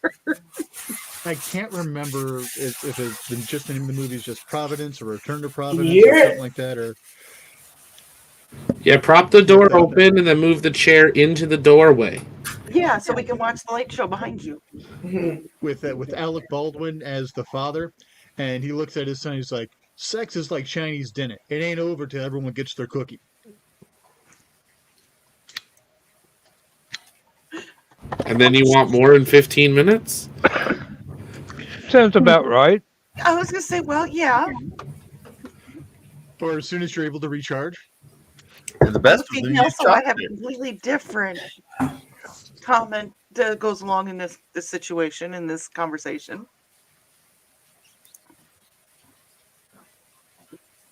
I can't remember if it's been just in the movies, just Providence or Return to Providence hear or it? something like that. Or Yeah, prop the door open and then move the chair into the doorway. Yeah, so we can watch the light show behind you. With Alec Baldwin as the father, and he looks at his son. He's like, "Sex is like Chinese dinner. It ain't over till everyone gets their cookie." And then you want more in 15 minutes? Sounds about right. I was gonna say, well, yeah. Or as soon as you're able to recharge. And the best See, was when you Nelson, I shot have a it. completely different comment that goes along in this situation, in this conversation.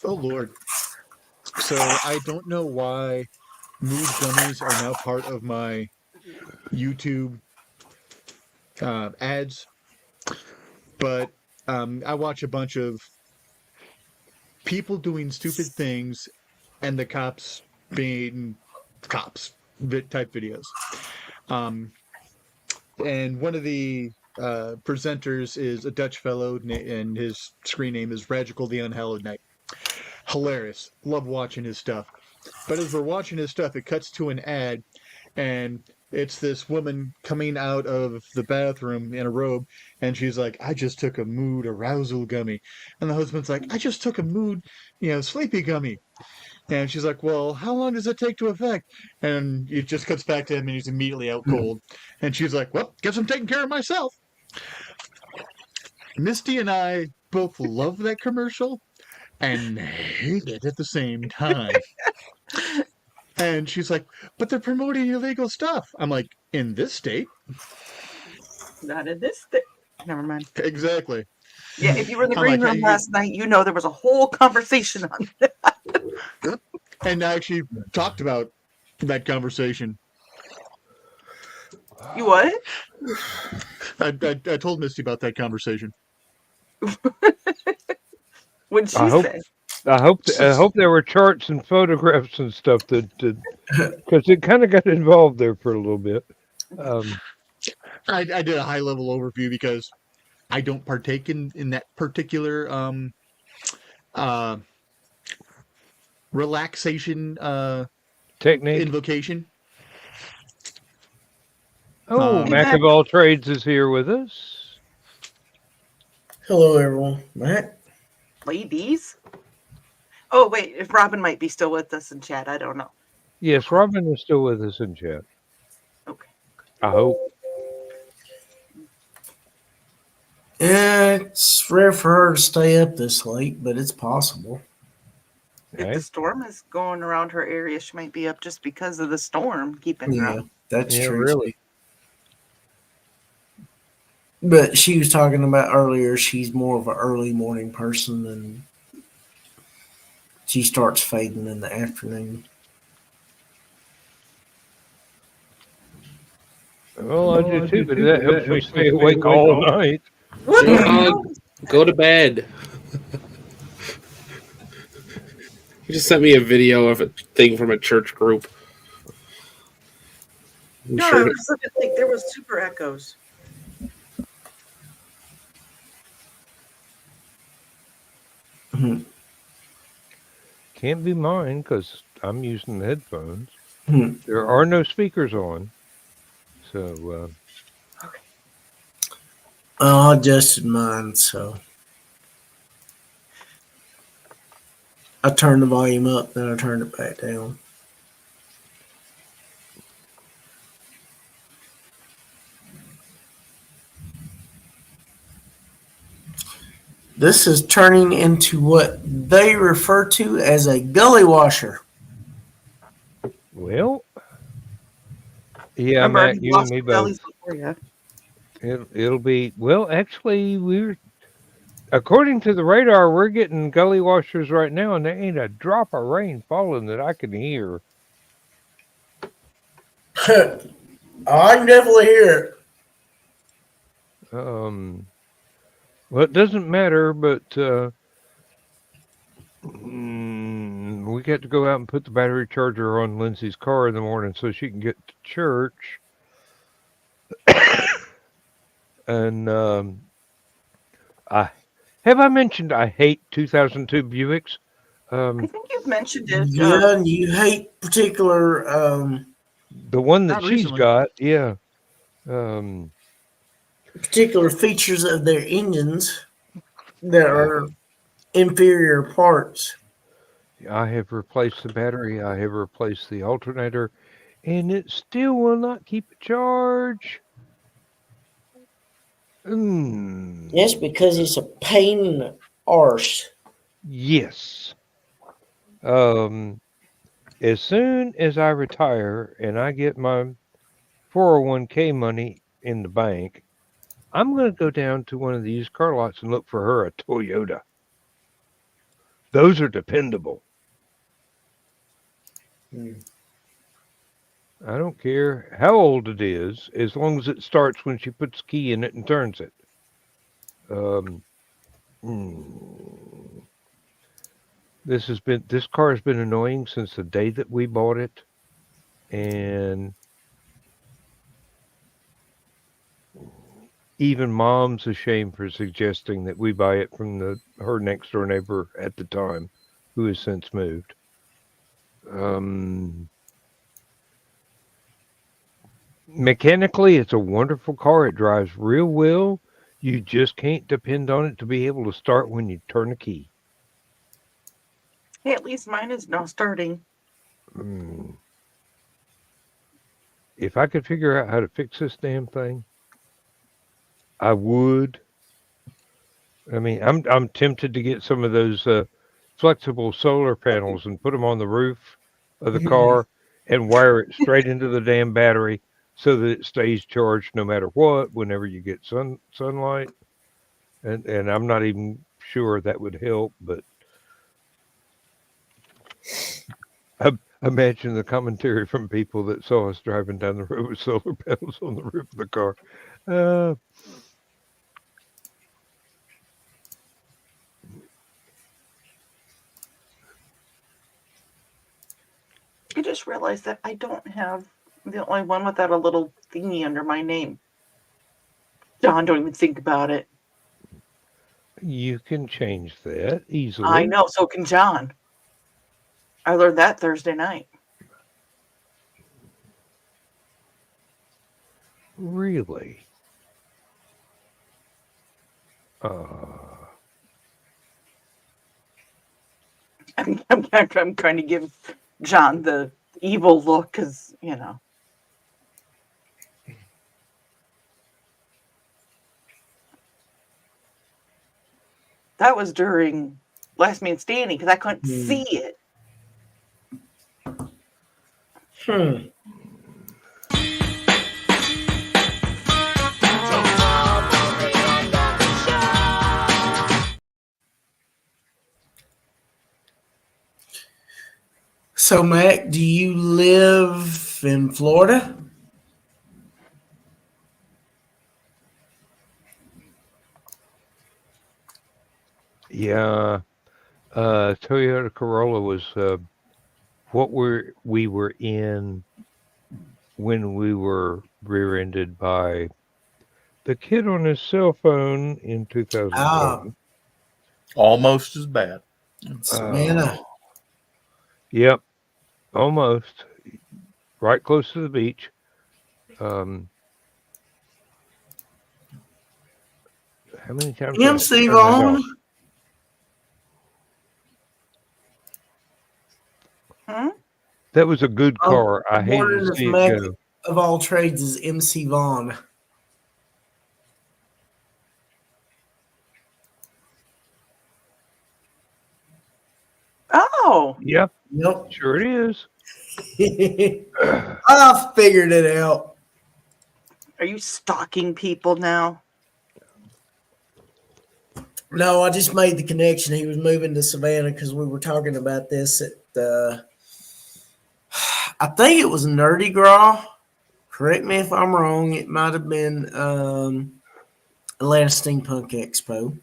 Oh Lord. So I don't know why mood gummies are now part of my YouTube ads, but I watch a bunch of people doing stupid things and the cops being cops type videos. And one of the presenters is a Dutch fellow, and his screen name is Radical the Unhallowed Knight. Hilarious. Love watching his stuff. But as we're watching his stuff, it cuts to an ad, and it's this woman coming out of the bathroom in a robe, and she's like, "I just took a mood arousal gummy." And the husband's like, "I just took a mood, sleepy gummy." And she's like, "Well, how long does it take to affect?" And it just cuts back to him, and he's immediately out cold. And she's like, "Well, guess I'm taking care of myself." Misty and I both love that commercial and hate it at the same time. And she's like, "But they're promoting illegal stuff." I'm like, "In this state?" Not in this thing. Never mind. Exactly. Yeah, if you were in the I'm green like, room last night, there was a whole conversation on it. And I actually talked about that conversation. You what? I told Misty about that conversation. What'd she I hope say? I hope there were charts and photographs and stuff that because it kind of got involved there for a little bit. I did a high level overview because I don't partake in that particular relaxation Technique. invocation. Oh, Mac of all trades is here with us. Hello, everyone. Matt? Ladies? Oh, wait. If Robin might be still with us in chat, I don't know. Yes, Robin is still with us in chat. Okay. I hope. Yeah, it's rare for her to stay up this late, but it's possible. If Okay. the storm is going around her area, she might be up just because of the storm keeping her Yeah, up. that's Yeah, true. really. But she was talking about earlier, she's more of an early morning person, and she starts fading in the afternoon. Well, I do too, but that helps me stay awake all night. What the hell? Go to bed. He just sent me a video of a thing from a church group. I'm No, sure I was looking like there was super echoes. Can't be mine because I'm using the headphones. Hmm. There are no speakers on, so I adjusted mine, so I turned the volume up, then I turned it back down. This is turning into what they refer to as a gully washer. well, yeah, Remember, Matt, I've you and lost me my bellies both. before, yeah. It'll be well. Actually, according to the radar, we're getting gully washers right now, and there ain't a drop of rain falling that I can hear. I can definitely hear it. Well, it doesn't matter, but we got to go out and put the battery charger on Lindsay's car in the morning so she can get to church. And I mentioned I hate 2002 Buicks. I think you've mentioned it. Yeah, and you hate particular The one that Not she's recently. got, yeah. Um, particular features of their engines that are inferior parts. I have replaced the battery. I have replaced the alternator, and it still will not keep a charge. Yes, because it's a pain in the arse. Yes. As soon as I retire and I get my 401k money in the bank, I'm going to go down to one of these car lots and look for her a Toyota. Those are dependable. I don't care how old it is, as long as it starts when she puts the key in it and turns it. This car has been annoying since the day that we bought it, and even Mom's ashamed for suggesting that we buy it from her next door neighbor at the time, who has since moved. Mechanically, it's a wonderful car. It drives real well. You just can't depend on it to be able to start when you turn a key. Hey, at least mine is now starting. If I could figure out how to fix this damn thing, I would. I mean, I'm tempted to get some of those flexible solar panels and put them on the roof of the car and wire it straight into the damn battery so that it stays charged no matter what whenever you get sunlight. And I'm not even sure that would help, but I imagine the commentary from people that saw us driving down the road with solar panels on the roof of the car. I just realized that I don't have the only one without a little thingy under my name. John, don't even think about it. You can change that easily. I know, so can John. I learned that Thursday night. Really? I'm trying to give John the evil look because, you know. That was during Last Man Standing because I couldn't see it. So, Mac, do you live in Florida? Yeah. Toyota Corolla was what we were in when we were rear-ended by the kid on his cell phone in 2001. Almost as bad. Savannah. Yep, almost. Right close to the beach. How many times? MC Vaughn. That was a good car. I hated to see it go. Of all trades is MC Vaughn. Oh. Yep. Yep. Sure it is. I figured it out. Are you stalking people now? No, I just made the connection. He was moving to Savannah because we were talking about this at, I think it was Nerdy Graw. Correct me if I'm wrong. It might have been Atlanta Steampunk Expo.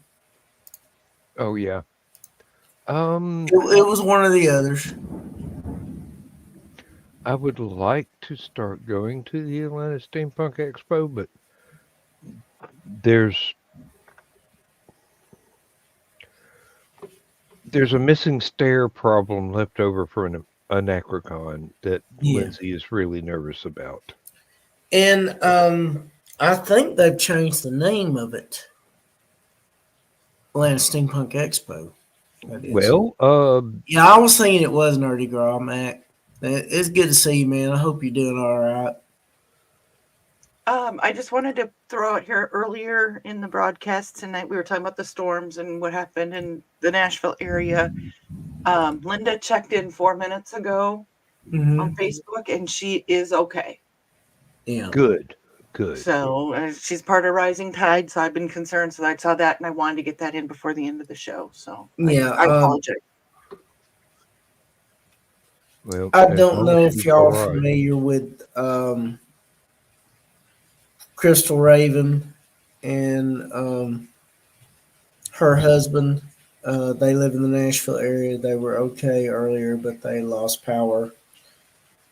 Oh, yeah. It was one of the others. I would like to start going to the Atlanta Steampunk Expo, but there's a missing stair problem left over from an Anachrocon that Yeah. Lindsay is really nervous about. And I think they've changed the name of it. Atlanta Steampunk Expo. that is. Well, Yeah, I was thinking it was Nerdy Girl, Mac. It's good to see you, man. I hope you're doing all right. I just wanted to throw out here earlier in the broadcast tonight. We were talking about the storms and what happened in the Nashville area. Linda checked in 4 minutes ago on Facebook, and she is okay. Yeah. good, good. So she's part of Rising Tide. So I've been concerned. So I saw that, and I wanted to get that in before the end of the show. So Yeah, I apologize. Well, I as don't long know as if she's y'all all are right. familiar with Crystal Raven and her husband. They live in the Nashville area. They were okay earlier, but they lost power.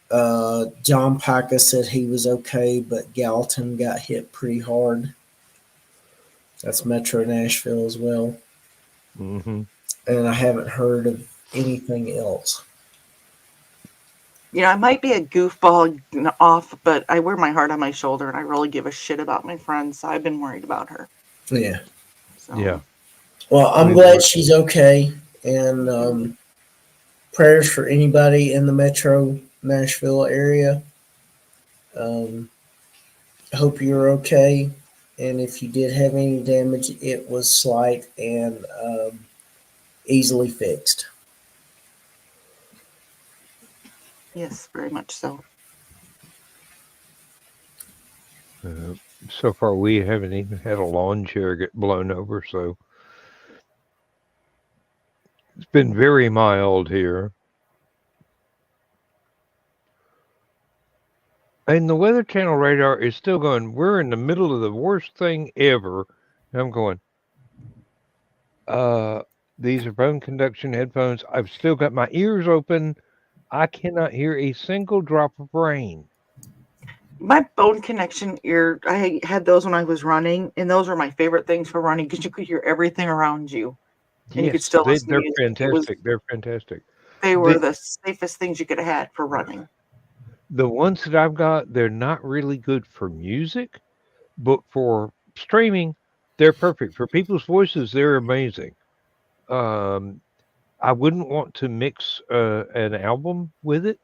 John Pica said he was okay, but Gallatin got hit pretty hard. That's Metro Nashville as well. Mm-hmm. And I haven't heard of anything else. You know, I might be a goofball off, but I wear my heart on my shoulder, and I really give a shit about my friends. So I've been worried about her. Yeah. So. Yeah. Well, I'm glad she's okay. And prayers for anybody in the Metro Nashville area. I hope you're okay. And if you did have any damage, it was slight and easily fixed. Yes, very much so. So far, we haven't even had a lawn chair get blown over, so it's been very mild here. And the Weather Channel radar is still going, we're in the middle of the worst thing ever. And I'm going, these are bone conduction headphones. I've still got my ears open. I cannot hear a single drop of rain. My bone connection ear, I had those when I was running, and those were my favorite things for running because you could hear everything around you. And you could still listen to they're music. fantastic. They're fantastic. They were the safest things you could have had for running. The ones that I've got, they're not really good for music, but for streaming, they're perfect. For people's voices, they're amazing. I wouldn't want to mix an album with it,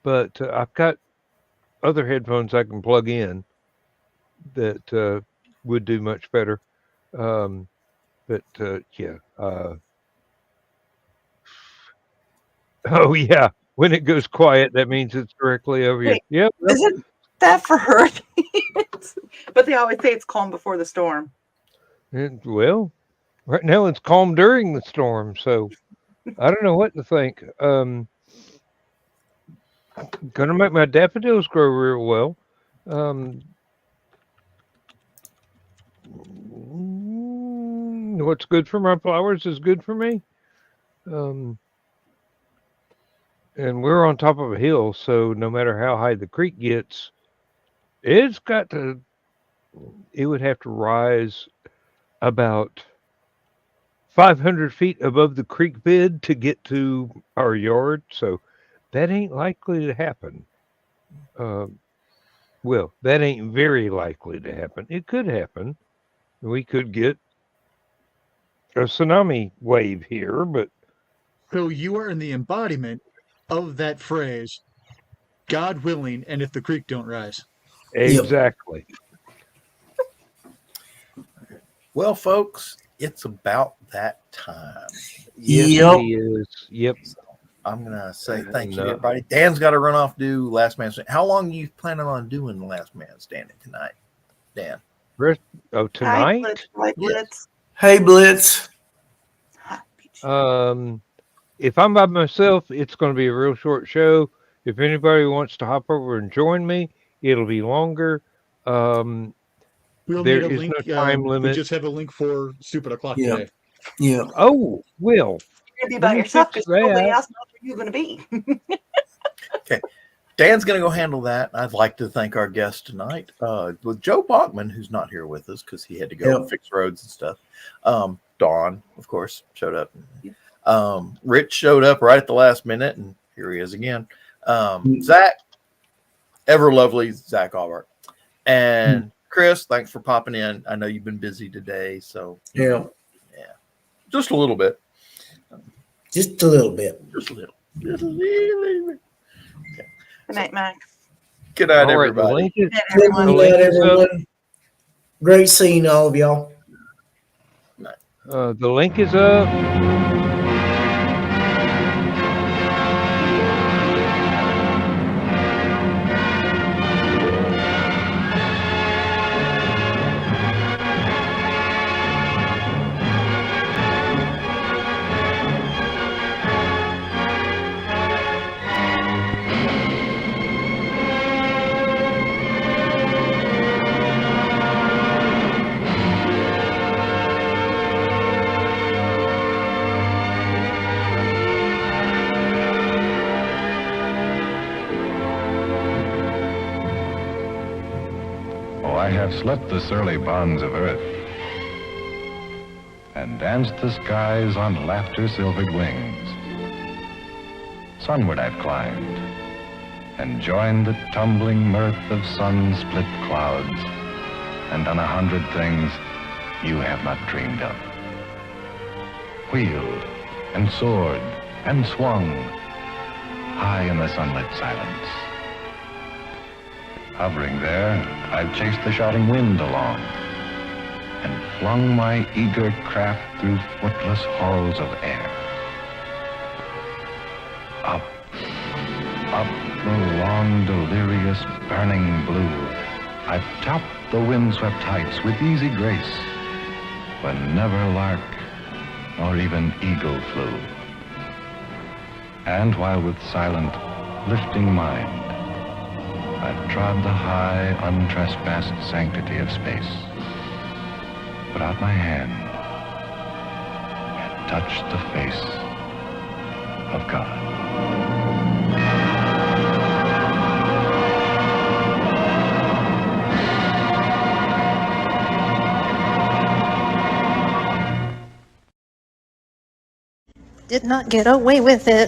but I've got other headphones I can plug in that would do much better. Yeah. Oh, yeah. When it goes quiet, that means it's directly over Wait, here. Yep. Isn't that for hurricanes? But they always say it's calm before the storm. Well, right now it's calm during the storm, so I don't know what to think. Gonna make my daffodils grow real well. What's good for my flowers is good for me. And we're on top of a hill, so no matter how high the creek gets, it would have to rise about 500 feet above the creek bed to get to our yard, so that ain't likely to happen. Well, that ain't very likely to happen. It could happen. We could get a tsunami wave here, but... So you are in the embodiment of that phrase, God willing, and if the creek don't rise. Exactly. Well, folks, it's about that time. Yes, Yep. he is. Yep. So I'm going to say thank you to everybody. Dan's got to run off, do Last Man Standing. How long are you planning on doing the Last Man Standing tonight, Dan? Tonight? Hi, Blitz. Hey, Blitz. If I'm by myself, it's going to be a real short show. If anybody wants to hop over and join me, it'll be longer. We'll there need a is link. no time limit. We just have a link for Stupid O'Clock Yeah. today. Yeah. Oh, Will. You're going to be by yourself because nobody else knows where you're going to be. Okay. Dan's going to go handle that. I'd like to thank our guest tonight with Joe Bachman, who's not here with us because he had to go fix roads and stuff. Dawn, of course, showed up. Rich showed up right at the last minute, and here he is again. Zach, ever lovely Zach Albert. And Chris, thanks for popping in. I know you've been busy today, so Yeah. Just a little bit. Just a little bit. Just a little. Just a little bit. Okay. Good night, Max. Good night, All right, everybody. the link is, Good night, the everyone. link Good night, is up. everyone. Great seeing all of y'all. The link is up. I have slipped the surly bonds of earth and danced the skies on laughter-silvered wings. Sunward I've climbed and joined the tumbling mirth of sun-split clouds and done 100 things you have not dreamed of. Wheeled and soared and swung high in the sunlit silence. Hovering there, I've chased the shouting wind along and flung my eager craft through footless halls of air. Up, up the long, delirious, burning blue, I've topped the windswept heights with easy grace, when never lark nor even eagle flew. And while with silent, lifting mind, I've trod the high, untrespassed sanctity of space, put out my hand and touched the face of God. Did not get away with it.